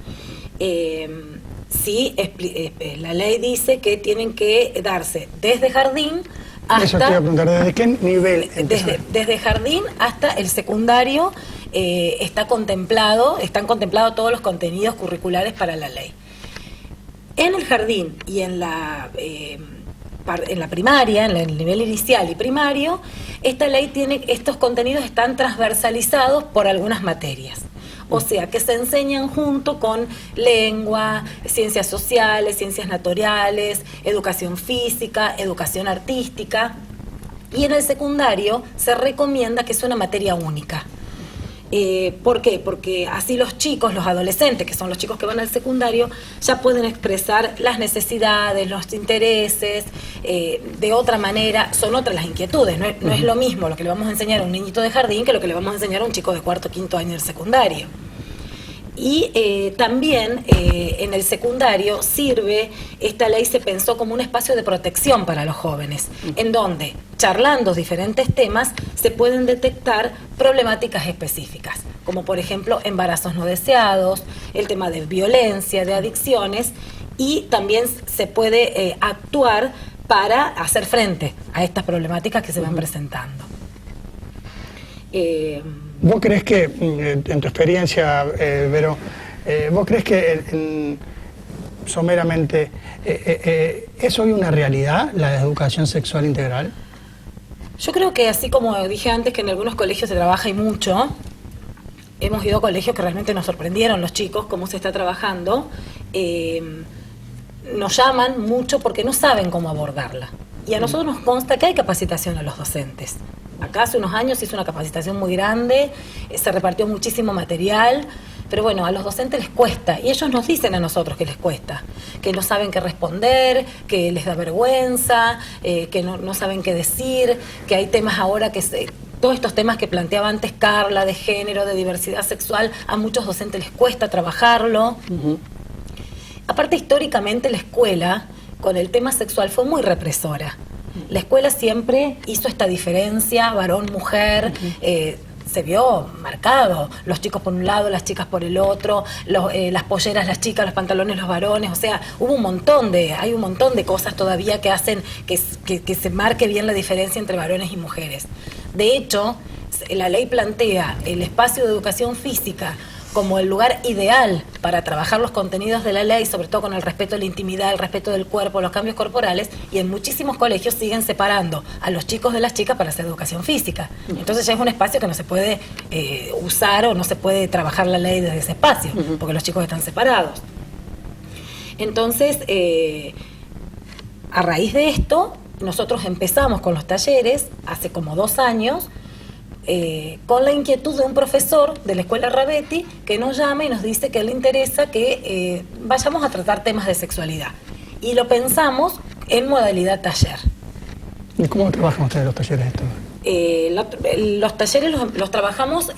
Sí, la ley dice que tienen que darse desde jardín hasta... Eso te iba a preguntar, ¿desde qué nivel? Desde jardín hasta el secundario están contemplados todos los contenidos curriculares para la ley. En el jardín y en la primaria, en el nivel inicial y primario, esta ley estos contenidos están transversalizados por algunas materias. O sea, que se enseñan junto con lengua, ciencias sociales, ciencias naturales, educación física, educación artística. Y en el secundario se recomienda que sea una materia única. ¿Por qué? Porque así los chicos, los adolescentes, que son los chicos que van al secundario, ya pueden expresar las necesidades, los intereses, de otra manera, son otras las inquietudes, no es lo mismo lo que le vamos a enseñar a un niñito de jardín que lo que le vamos a enseñar a un chico de cuarto o quinto año del secundario. Y también en el secundario esta ley se pensó como un espacio de protección para los jóvenes, en donde, charlando diferentes temas, se pueden detectar problemáticas específicas, como por ejemplo embarazos no deseados, el tema de violencia, de adicciones, y también se puede actuar para hacer frente a estas problemáticas que se van presentando. ¿Vos crees que, en tu experiencia, Vero, vos crees que someramente es hoy una realidad la educación sexual integral? Yo creo que, así como dije antes, que en algunos colegios se trabaja y mucho, hemos ido a colegios que realmente nos sorprendieron los chicos cómo se está trabajando, nos llaman mucho porque no saben cómo abordarla. Y a nosotros nos consta que hay capacitación a los docentes. Acá hace unos años se hizo una capacitación muy grande, se repartió muchísimo material, pero bueno, a los docentes les cuesta, y ellos nos dicen a nosotros que les cuesta, que no saben qué responder, que les da vergüenza, que no saben qué decir, que hay temas ahora todos estos temas que planteaba antes Carla, de género, de diversidad sexual, a muchos docentes les cuesta trabajarlo. Aparte, históricamente la escuela con el tema sexual fue muy represora. La escuela siempre hizo esta diferencia varón-mujer, se vio marcado, los chicos por un lado, las chicas por el otro, las polleras las chicas, los pantalones los varones, o sea, hay un montón de cosas todavía que hacen que se marque bien la diferencia entre varones y mujeres. De hecho, la ley plantea el espacio de educación física como el lugar ideal para trabajar los contenidos de la ley, sobre todo con el respeto a la intimidad, el respeto del cuerpo, los cambios corporales, y en muchísimos colegios siguen separando a los chicos de las chicas para hacer educación física. Entonces ya es un espacio que no se puede usar o no se puede trabajar la ley desde ese espacio, porque los chicos están separados. Entonces, a raíz de esto, nosotros empezamos con los talleres hace como 2 años, con la inquietud de un profesor de la escuela Rabetti que nos llama y nos dice que le interesa que vayamos a tratar temas de sexualidad. Y lo pensamos en modalidad taller. ¿Y cómo trabajan ustedes los talleres estos? Los talleres los trabajamos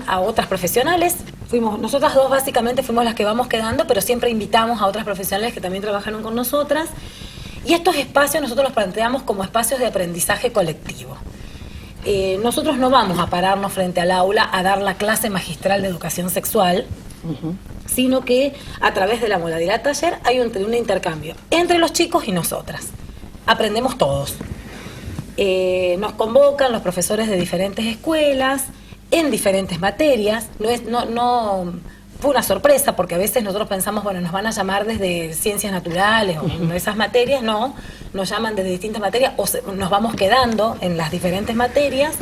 a otras profesionales. Nosotras dos básicamente fuimos las que vamos quedando, pero siempre invitamos a otras profesionales que también trabajaron con nosotras. Y estos espacios nosotros los planteamos como espacios de aprendizaje colectivo. Nosotros no vamos a pararnos frente al aula a dar la clase magistral de educación sexual, sino que a través de la modalidad taller hay un intercambio entre los chicos y nosotras. Aprendemos todos. Nos convocan los profesores de diferentes escuelas, en diferentes materias. Fue una sorpresa porque a veces nosotros pensamos, bueno, nos van a llamar desde ciencias naturales o de esas materias, no, nos llaman desde distintas materias o nos vamos quedando en las diferentes materias,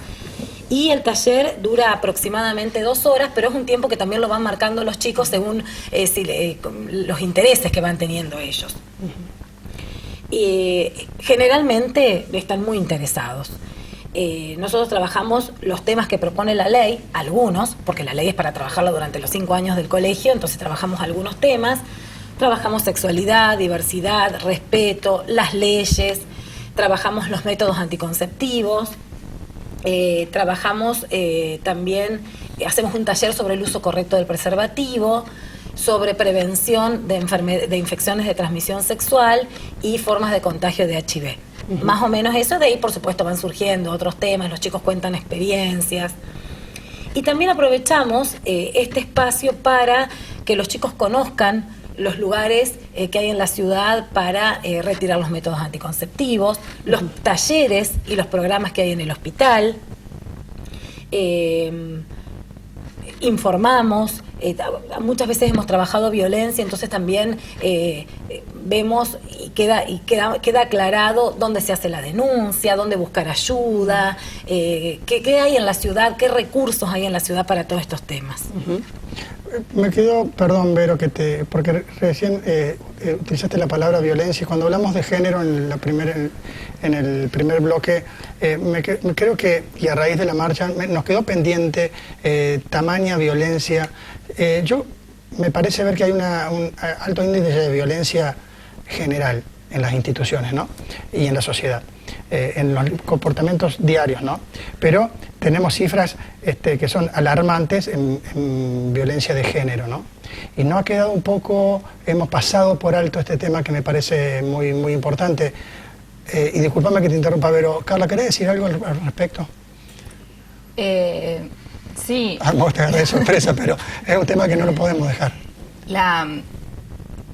y el taller dura aproximadamente 2 horas, pero es un tiempo que también lo van marcando los chicos según los intereses que van teniendo ellos. Generalmente están muy interesados. Nosotros trabajamos los temas que propone la ley, algunos, porque la ley es para trabajarlo durante los 5 años del colegio, entonces trabajamos algunos temas, trabajamos sexualidad, diversidad, respeto, las leyes, trabajamos los métodos anticonceptivos, trabajamos también hacemos un taller sobre el uso correcto del preservativo, sobre prevención de infecciones de transmisión sexual y formas de contagio de HIV. Más o menos eso, de ahí por supuesto van surgiendo otros temas, los chicos cuentan experiencias. Y también aprovechamos este espacio para que los chicos conozcan los lugares que hay en la ciudad para retirar los métodos anticonceptivos, los talleres y los programas que hay en el hospital. Informamos, muchas veces hemos trabajado violencia, entonces también vemos y queda aclarado dónde se hace la denuncia, dónde buscar ayuda, qué hay en la ciudad, qué recursos hay en la ciudad para todos estos temas. Me quedó, perdón Vero, porque recién utilizaste la palabra violencia y cuando hablamos de género en el primer bloque, creo que, y a raíz de la marcha, nos quedó pendiente tamaña violencia. Me parece ver que hay un alto índice de violencia general en las instituciones, ¿no? Y en la sociedad, en los comportamientos diarios, ¿no? Pero tenemos cifras que son alarmantes en violencia de género, ¿no? Y no ha quedado un poco, hemos pasado por alto este tema que me parece muy, muy importante. Y discúlpame que te interrumpa, pero Carla, ¿querés decir algo al respecto? Sí. Vos te agarré de sorpresa, pero es un tema que no lo podemos dejar.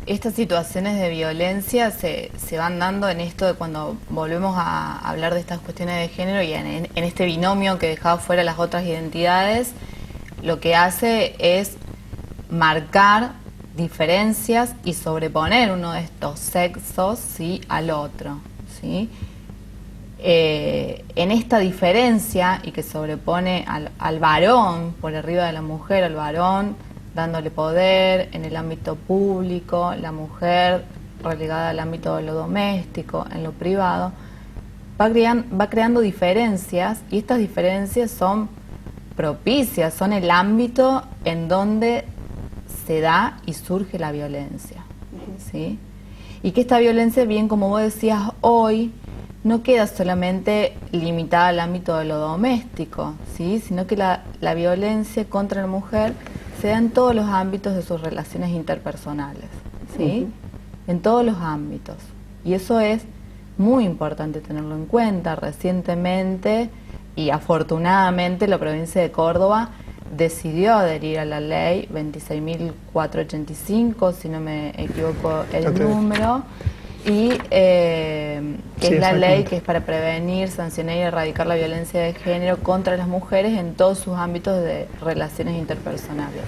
Estas situaciones de violencia se van dando en esto de cuando volvemos a hablar de estas cuestiones de género y en este binomio que dejaba fuera las otras identidades, lo que hace es marcar diferencias y sobreponer uno de estos sexos, ¿sí?, al otro, ¿sí? En esta diferencia y que sobrepone al varón por arriba de la mujer, al varón dándole poder en el ámbito público, la mujer relegada al ámbito de lo doméstico, en lo privado, va creando diferencias y estas diferencias son propicias, son el ámbito en donde se da y surge la violencia, ¿sí? Y que esta violencia, bien como vos decías hoy, no queda solamente limitada al ámbito de lo doméstico, ¿sí?, sino que la violencia contra la mujer se da en todos los ámbitos de sus relaciones interpersonales, ¿sí? En todos los ámbitos. Y eso es muy importante tenerlo en cuenta. Recientemente y afortunadamente la provincia de Córdoba decidió adherir a la ley 26.485, si no me equivoco el número, y que es la ley que es para prevenir, sancionar y erradicar la violencia de género contra las mujeres en todos sus ámbitos de relaciones interpersonales.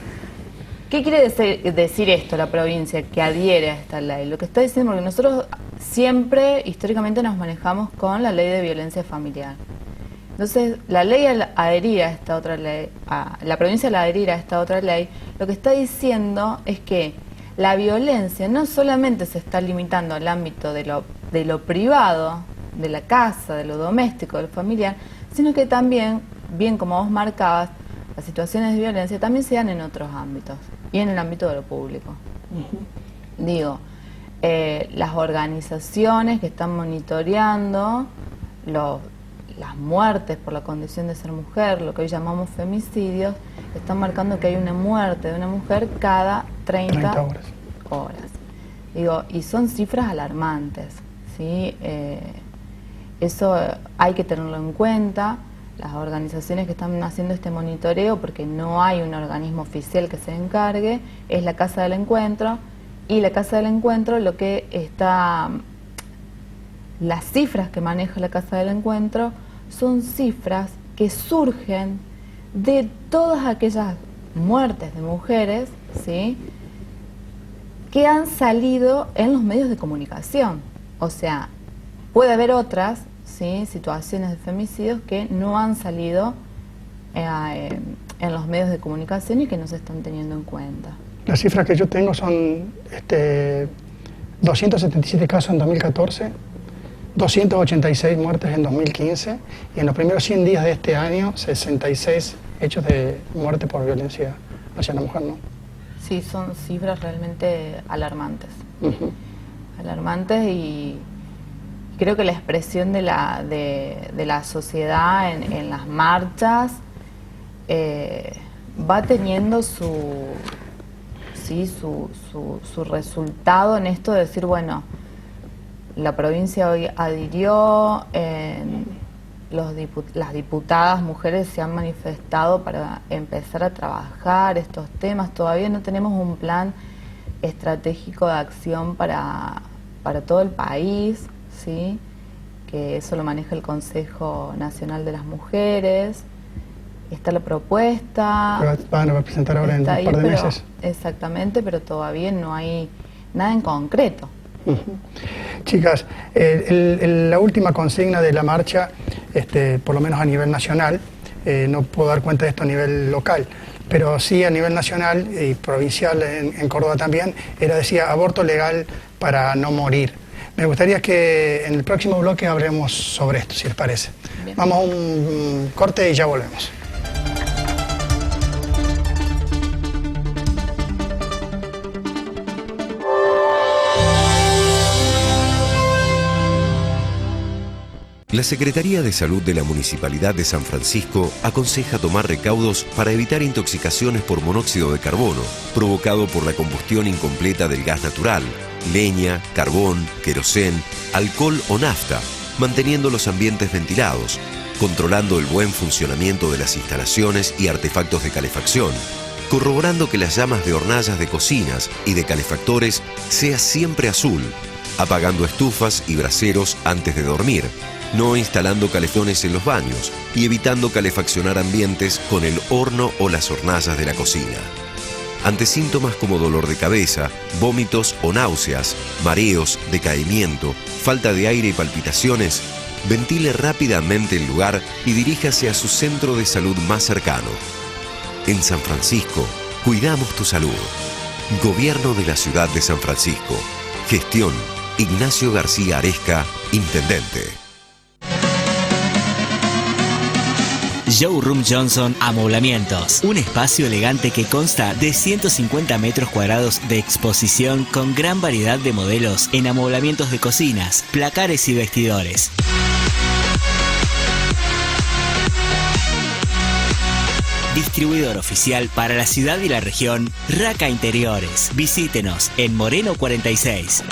¿Qué quiere decir esto, la provincia, que adhiere a esta ley? Lo que está diciendo, porque nosotros siempre, históricamente, nos manejamos con la ley de violencia familiar. Entonces, la ley al adherir a esta otra ley, la provincia al adherir a esta otra ley, lo que está diciendo es que la violencia no solamente se está limitando al ámbito de lo privado, de la casa, de lo doméstico, de lo familiar, sino que también, bien como vos marcabas, las situaciones de violencia también se dan en otros ámbitos y en el ámbito de lo público. Digo, las organizaciones que están monitoreando las muertes por la condición de ser mujer, lo que hoy llamamos femicidios, están marcando que hay una muerte de una mujer cada 30 horas. Digo, y son cifras alarmantes, ¿sí? Eso hay que tenerlo en cuenta. Las organizaciones que están haciendo este monitoreo, porque no hay un organismo oficial que se encargue, es la Casa del Encuentro, y la Casa del Encuentro lo que está... Las cifras que maneja la Casa del Encuentro son cifras que surgen de todas aquellas muertes de mujeres, ¿sí?, que han salido en los medios de comunicación. O sea, puede haber otras, ¿sí?, situaciones de femicidios que no han salido en los medios de comunicación y que no se están teniendo en cuenta. Las cifras que yo tengo son 277 casos en 2014, 286 muertes en 2015 y en los primeros 100 días de este año 66 hechos de muerte por violencia hacia la mujer, ¿no? Sí, son cifras realmente alarmantes. Alarmantes, y creo que la expresión de la sociedad en las marchas va teniendo su resultado en esto de decir, bueno, la provincia hoy adhirió, las diputadas mujeres se han manifestado para empezar a trabajar estos temas. Todavía no tenemos un plan estratégico de acción para todo el país, ¿sí? Que eso lo maneja el Consejo Nacional de las Mujeres. Está la propuesta. Van a presentar ahora en un par de meses. Exactamente, pero todavía no hay nada en concreto. Chicas, la última consigna de la marcha, por lo menos a nivel nacional, no puedo dar cuenta de esto a nivel local, pero sí a nivel nacional y provincial en Córdoba también, decía aborto legal para no morir. Me gustaría que en el próximo bloque hablemos sobre esto, si les parece. Bien. Vamos a un corte y ya volvemos. La Secretaría de Salud de la Municipalidad de San Francisco aconseja tomar recaudos para evitar intoxicaciones por monóxido de carbono, provocado por la combustión incompleta del gas natural, leña, carbón, querosén, alcohol o nafta, manteniendo los ambientes ventilados, controlando el buen funcionamiento de las instalaciones y artefactos de calefacción, corroborando que las llamas de hornallas de cocinas y de calefactores sea siempre azul, apagando estufas y braseros antes de dormir, no instalando calefacciones en los baños y evitando calefaccionar ambientes con el horno o las hornallas de la cocina. Ante síntomas como dolor de cabeza, vómitos o náuseas, mareos, decaimiento, falta de aire y palpitaciones, ventile rápidamente el lugar y diríjase a su centro de salud más cercano. En San Francisco, cuidamos tu salud. Gobierno de la Ciudad de San Francisco. Gestión, Ignacio García Aresca, Intendente. Showroom Johnson Amoblamientos, un espacio elegante que consta de 150 metros cuadrados de exposición con gran variedad de modelos en amoblamientos de cocinas, placares y vestidores. Distribuidor oficial para la ciudad y la región, Raca Interiores. Visítenos en Moreno 46.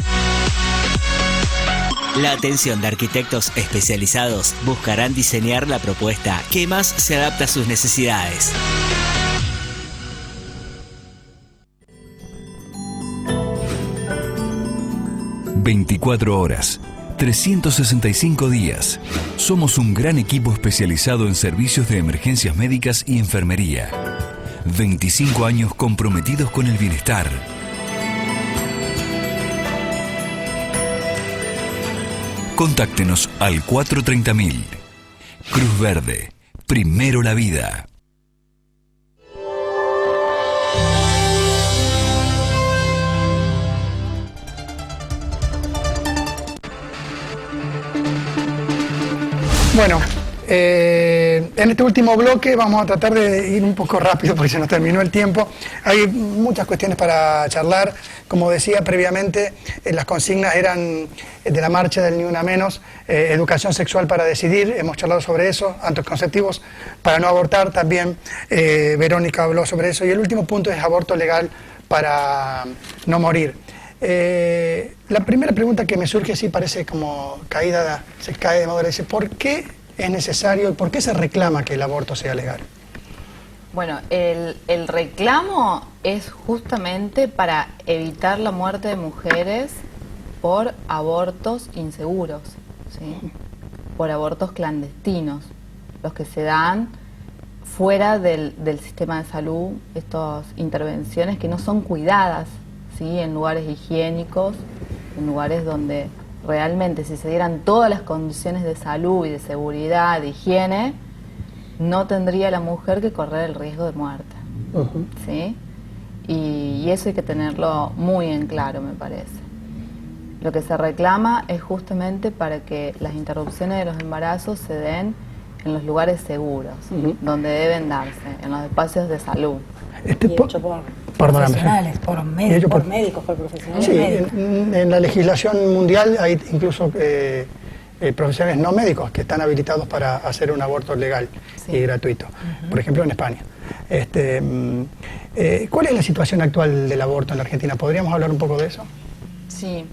La atención de arquitectos especializados buscarán diseñar la propuesta que más se adapta a sus necesidades. ...24 horas... 365 días. Somos un gran equipo especializado en servicios de emergencias médicas y enfermería. 25 años comprometidos con el bienestar. Contáctenos al 430.000. Cruz Verde. Primero la vida. Bueno, en este último bloque vamos a tratar de ir un poco rápido porque se nos terminó el tiempo. Hay muchas cuestiones para charlar. Como decía previamente, las consignas eran de la marcha del Ni Una Menos, educación sexual para decidir, hemos charlado sobre eso, anticonceptivos para no abortar, también Verónica habló sobre eso, y el último punto es aborto legal para no morir. La primera pregunta que me surge, sí parece como caída, se cae de madera, dice, ¿por qué es necesario y por qué se reclama que el aborto sea legal? Bueno, el reclamo es justamente para evitar la muerte de mujeres por abortos inseguros, ¿sí? Por abortos clandestinos, los que se dan fuera del sistema de salud, estas intervenciones que no son cuidadas, ¿sí? En lugares higiénicos, en lugares donde realmente si se dieran todas las condiciones de salud y de seguridad, de higiene, no tendría la mujer que correr el riesgo de muerte, ¿sí? Y eso hay que tenerlo muy en claro, me parece. Lo que se reclama es justamente para que las interrupciones de los embarazos se den en los lugares seguros, donde deben darse, en los espacios de salud. Y hecho por profesionales, por médicos, por profesionales. Sí, médicos. En la legislación mundial hay incluso profesionales no médicos que están habilitados para hacer un aborto legal y gratuito, por ejemplo en España. ¿Cuál es la situación actual del aborto en la Argentina? ¿Podríamos hablar un poco de eso? Sí.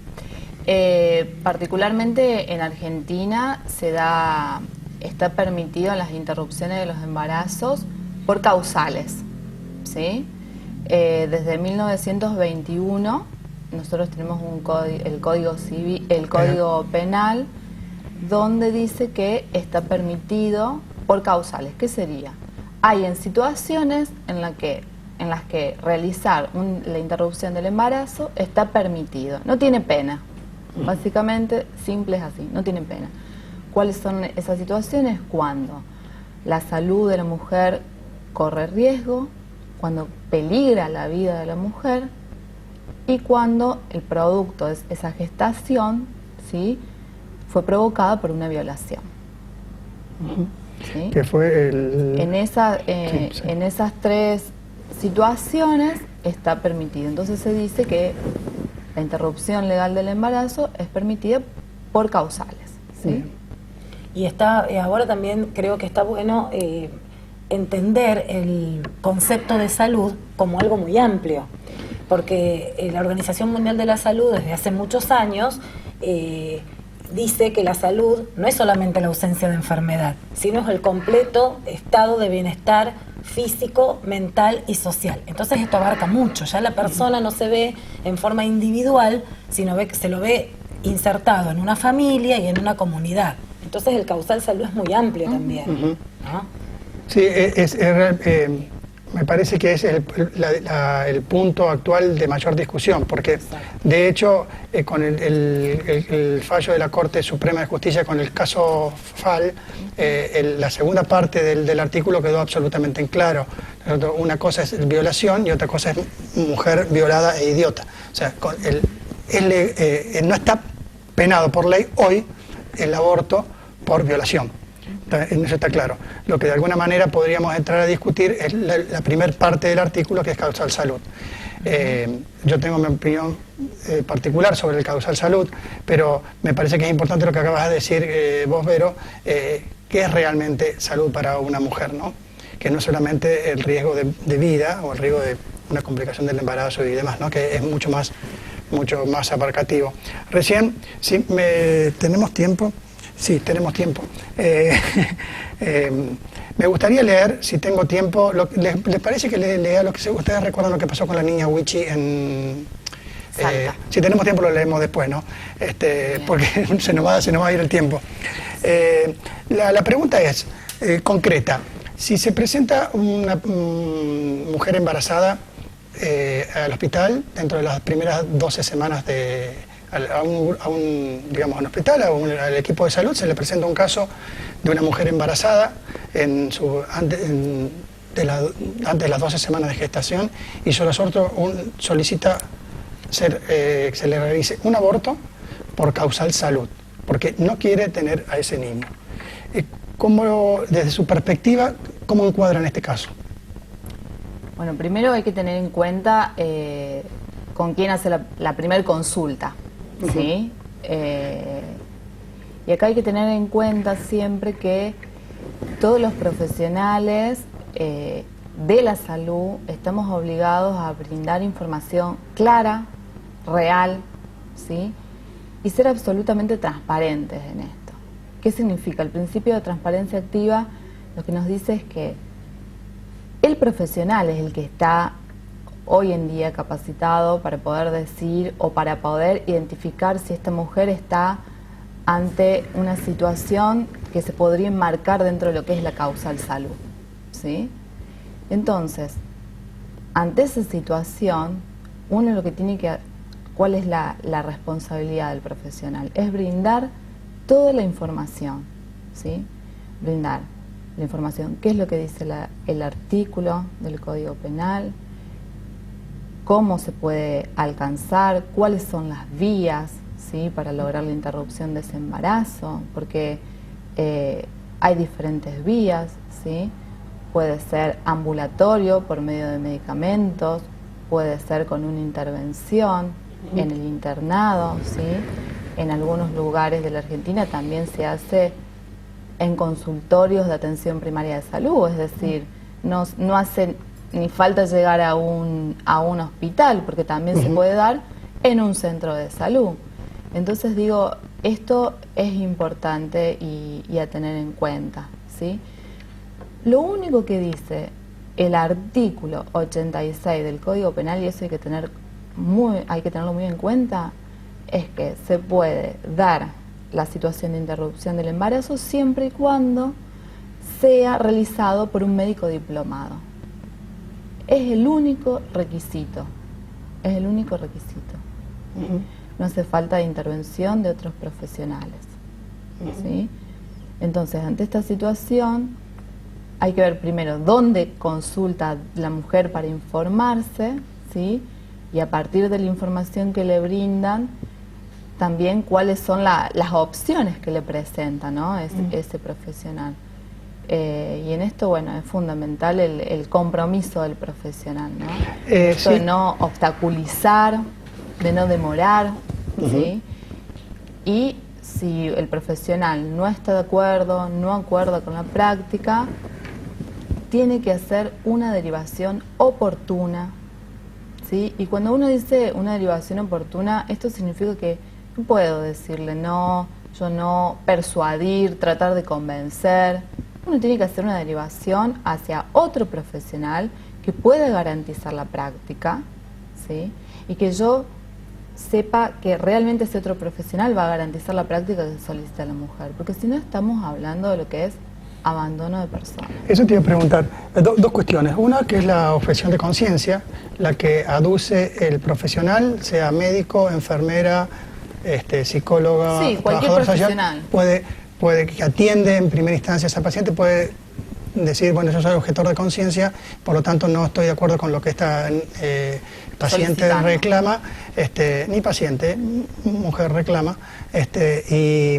Particularmente en Argentina está permitido las interrupciones de los embarazos por causales, ¿sí? Desde 1921 nosotros tenemos el Código Civil, el Código Penal, donde dice que está permitido por causales. ¿Qué sería? Hay en situaciones en las que realizar la interrupción del embarazo está permitido, no tiene pena. Básicamente, simple es así, no tiene pena. ¿Cuáles son esas situaciones? Cuando la salud de la mujer corre riesgo, cuando peligra la vida de la mujer y cuando el producto de esa gestación, ¿sí?, fue provocada por una violación. ¿Sí? Que fue en esas tres situaciones está permitido. Entonces se dice que la interrupción legal del embarazo es permitida por causales, ¿sí? Y ahora también creo que está bueno entender el concepto de salud como algo muy amplio, porque la Organización Mundial de la Salud desde hace muchos años dice que la salud no es solamente la ausencia de enfermedad, sino es el completo estado de bienestar físico, mental y social. Entonces esto abarca mucho, ya la persona no se ve en forma individual, sino que se lo ve insertado en una familia y en una comunidad. Entonces el causal salud es muy amplio también, ¿no? Sí, me parece que es el punto actual de mayor discusión, porque de hecho con el fallo de la Corte Suprema de Justicia con el caso FAL, la segunda parte del artículo quedó absolutamente en claro. Una cosa es violación y otra cosa es mujer violada e idiota. O sea, no está penado por ley hoy el aborto por violación. Eso está claro. Lo que de alguna manera podríamos entrar a discutir es la primera parte del artículo, que es causal salud. Yo tengo mi opinión particular sobre el causal salud, pero me parece que es importante lo que acabas de decir vos, Vero, que es realmente salud para una mujer, ¿no? Que no solamente el riesgo de vida o el riesgo de una complicación del embarazo y demás, ¿no? Que es mucho más abarcativo. Recién, ¿sí? ¿Tenemos tiempo? Sí, tenemos tiempo. Me gustaría leer, si tengo tiempo, ¿les parece que lea lo que ustedes recuerdan lo que pasó con la niña Wichi en si tenemos tiempo lo leemos después, ¿no? Porque se nos va a ir el tiempo. La pregunta es concreta. Si se presenta una mujer embarazada al hospital dentro de las primeras 12 semanas a un hospital, al equipo de salud, se le presenta un caso de una mujer embarazada antes de las 12 semanas de gestación y solicita que se le realice un aborto por causal salud, porque no quiere tener a ese niño. Desde su perspectiva, ¿cómo encuadran este caso? Bueno, primero hay que tener en cuenta con quién hace la primera consulta, ¿sí? Y acá hay que tener en cuenta siempre que todos los profesionales de la salud estamos obligados a brindar información clara, real, ¿sí? Y ser absolutamente transparentes en esto. ¿Qué significa? El principio de transparencia activa lo que nos dice es que el profesional es el que está hoy en día capacitado para poder decir o para poder identificar si esta mujer está ante una situación que se podría enmarcar dentro de lo que es la causal salud, ¿sí? Entonces, ante esa situación, uno lo que tiene que... ¿Cuál es la responsabilidad del profesional? Es brindar toda la información, ¿sí? Brindar la información, qué es lo que dice el artículo del Código Penal, cómo se puede alcanzar, cuáles son las vías, ¿sí?, para lograr la interrupción de ese embarazo, porque hay diferentes vías, ¿sí? Puede ser ambulatorio por medio de medicamentos, puede ser con una intervención en el internado, ¿sí? En algunos lugares de la Argentina también se hace en consultorios de atención primaria de salud, es decir, no hace ni falta llegar a un hospital, porque también se puede dar en un centro de salud. Entonces digo, esto es importante y a tener en cuenta, ¿sí? Lo único que dice el artículo 86 del Código Penal, y eso hay que tenerlo muy en cuenta, es que se puede dar la situación de interrupción del embarazo siempre y cuando sea realizado por un médico diplomado. Es el único requisito, es el único requisito. No hace falta de intervención de otros profesionales, ¿sí? Entonces, ante esta situación, hay que ver primero dónde consulta la mujer para informarse, ¿sí? Y a partir de la información que le brindan, también cuáles son las opciones que le presenta, ¿no? Ese profesional. Y en esto, bueno, es fundamental el compromiso del profesional, ¿no? Esto de no obstaculizar, de no demorar, ¿sí? Y si el profesional no está de acuerdo, no acuerda con la práctica, tiene que hacer una derivación oportuna, ¿sí? Y cuando uno dice una derivación oportuna, esto significa que no puedo decirle no, yo no, persuadir, tratar de convencer. Uno tiene que hacer una derivación hacia otro profesional que pueda garantizar la práctica, ¿sí? Y que yo sepa que realmente ese otro profesional va a garantizar la práctica que solicita la mujer, porque si no estamos hablando de lo que es abandono de personas. Eso te iba a preguntar, dos cuestiones. Una, que es la objeción de conciencia, la que aduce el profesional, sea médico, enfermera, psicóloga, sí, cualquier profesional. Puede que atiende en primera instancia a esa paciente, puede decir, bueno, yo soy objetor de conciencia, por lo tanto no estoy de acuerdo con lo que esta paciente reclama, ni paciente, mujer reclama, y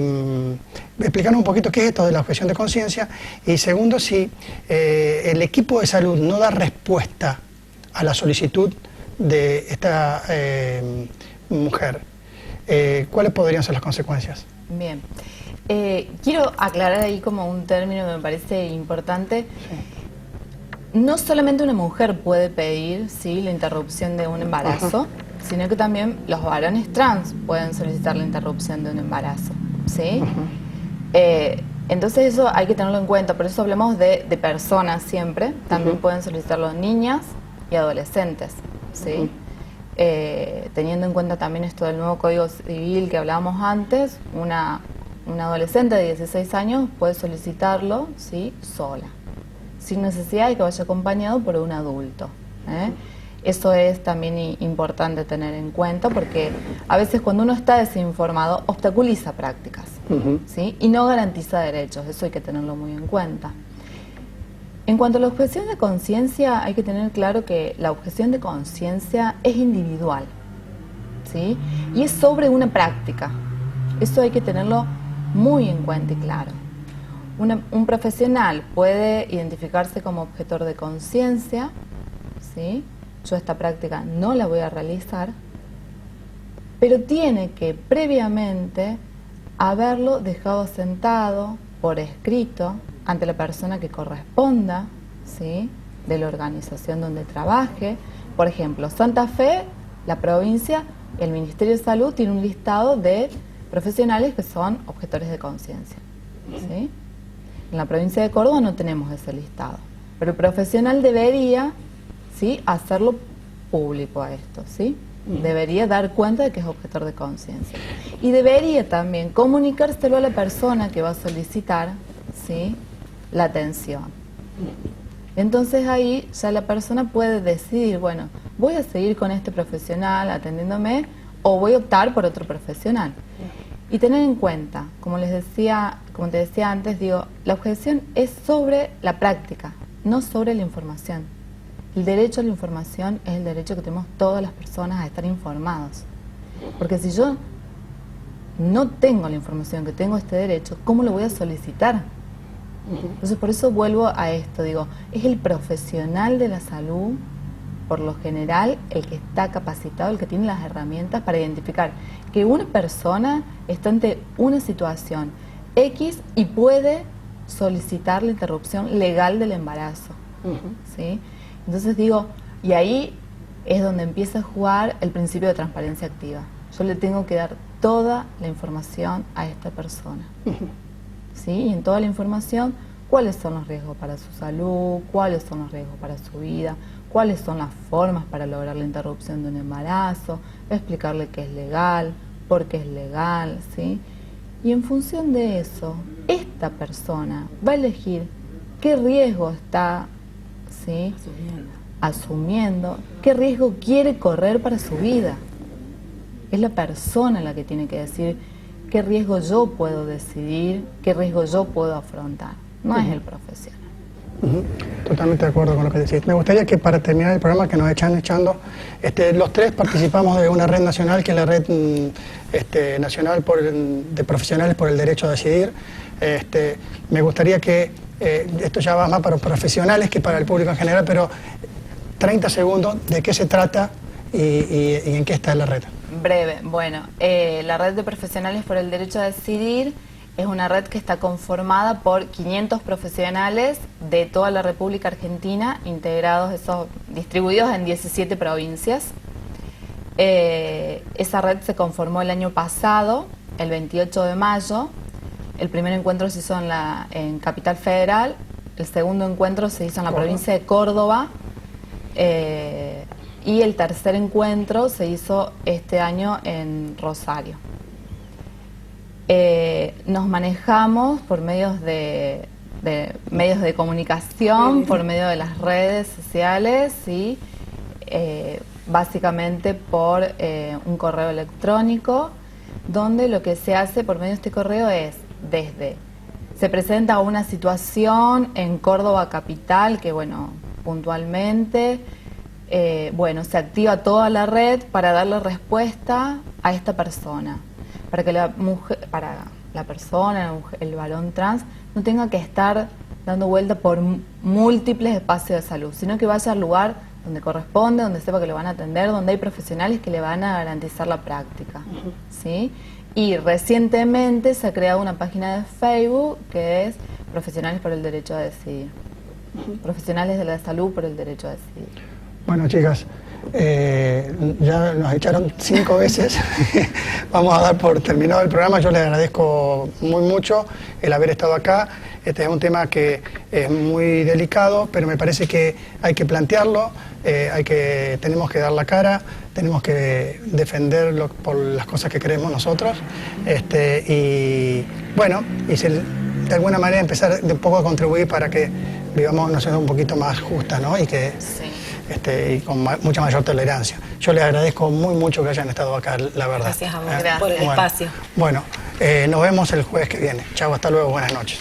explicar un poquito qué es esto de la objeción de conciencia, y segundo, si el equipo de salud no da respuesta a la solicitud de esta mujer, ¿cuáles podrían ser las consecuencias? Bien. Quiero aclarar ahí como un término que me parece importante. No solamente una mujer puede pedir, ¿sí?, la interrupción de un embarazo, sino que también los varones trans pueden solicitar la interrupción de un embarazo, ¿sí? Entonces eso hay que tenerlo en cuenta, por eso hablamos de personas siempre. También pueden solicitarlo niñas y adolescentes, ¿sí? Teniendo en cuenta también esto del nuevo Código Civil que hablábamos antes, una adolescente de 16 años puede solicitarlo, ¿sí?, sola, sin necesidad de que vaya acompañado por un adulto, Eso es también importante tener en cuenta, porque a veces cuando uno está desinformado obstaculiza prácticas, ¿sí?, y no garantiza derechos. Eso hay que tenerlo muy en cuenta. En cuanto a la objeción de conciencia, hay que tener claro que la objeción de conciencia es individual, ¿sí?, y es sobre una práctica. Eso hay que tenerlo muy en cuenta y claro. Un profesional puede identificarse como objetor de conciencia, ¿sí? Yo esta práctica no la voy a realizar, pero tiene que previamente haberlo dejado sentado por escrito ante la persona que corresponda, ¿sí?, de la organización donde trabaje. Por ejemplo, Santa Fe, la provincia, el Ministerio de Salud tiene un listado de profesionales que son objetores de conciencia, ¿sí? En la provincia de Córdoba no tenemos ese listado, pero el profesional debería, ¿sí?, hacerlo público a esto, ¿sí? Debería dar cuenta de que es objetor de conciencia. Y debería también comunicárselo a la persona que va a solicitar, ¿sí?, la atención. Entonces ahí ya la persona puede decidir, bueno, voy a seguir con este profesional atendiéndome o voy a optar por otro profesional. Y tener en cuenta, como te decía antes, digo, la objeción es sobre la práctica, no sobre la información. El derecho a la información es el derecho que tenemos todas las personas a estar informados. Porque si yo no tengo la información que tengo este derecho, ¿cómo lo voy a solicitar? Entonces por eso vuelvo a esto, digo, es el profesional de la salud, por lo general, el que está capacitado, el que tiene las herramientas para identificar que una persona está ante una situación X y puede solicitar la interrupción legal del embarazo. ¿sí? Entonces digo, y ahí es donde empieza a jugar el principio de transparencia activa. Yo le tengo que dar toda la información a esta persona, ¿sí? Y en toda la información, cuáles son los riesgos para su salud, cuáles son los riesgos para su vida, cuáles son las formas para lograr la interrupción de un embarazo, explicarle qué es legal, por qué es legal, ¿sí? Y en función de eso, esta persona va a elegir qué riesgo está, ¿sí?, asumiendo, qué riesgo quiere correr para su vida. Es la persona la que tiene que decir qué riesgo yo puedo decidir, qué riesgo yo puedo afrontar, no es el profesional. Totalmente de acuerdo con lo que decís. Me gustaría que para terminar el programa, que nos están echando, los tres participamos de una red nacional, que es la red nacional de profesionales por el derecho a decidir. Me gustaría que, esto ya va más para los profesionales que para el público en general, pero 30 segundos de qué se trata y en qué está la red. Breve, bueno, la red de profesionales por el derecho a decidir es una red que está conformada por 500 profesionales de toda la República Argentina, distribuidos en 17 provincias. Esa red se conformó el año pasado, el 28 de mayo. El primer encuentro se hizo en Capital Federal, el segundo encuentro se hizo en la provincia de Córdoba, y el tercer encuentro se hizo este año en Rosario. Nos manejamos por medios de comunicación, por medio de las redes sociales y básicamente por un correo electrónico, donde lo que se hace por medio de este correo es se presenta una situación en Córdoba capital que, bueno, puntualmente, se activa toda la red para darle respuesta a esta persona, para que la persona, el varón trans, no tenga que estar dando vuelta por múltiples espacios de salud, sino que vaya al lugar donde corresponde, donde sepa que le van a atender, donde hay profesionales que le van a garantizar la práctica, ¿sí? Y recientemente se ha creado una página de Facebook que es Profesionales por el Derecho a Decidir. Profesionales de la Salud por el Derecho a Decidir. Bueno, chicas, ya nos echaron 5 veces. Vamos a dar por terminado el programa. Yo les agradezco mucho el haber estado acá. Este es un tema que es muy delicado, pero me parece que hay que plantearlo, tenemos que dar la cara, tenemos que defenderlo por las cosas que creemos nosotros, y de alguna manera empezar de un poco a contribuir para que vivamos una sociedad un poquito más justa, ¿no? Y que y con mucha mayor tolerancia. Yo les agradezco mucho que hayan estado acá, la verdad. Gracias a vos por el espacio. Bueno, nos vemos el jueves que viene. Chau, hasta luego, buenas noches.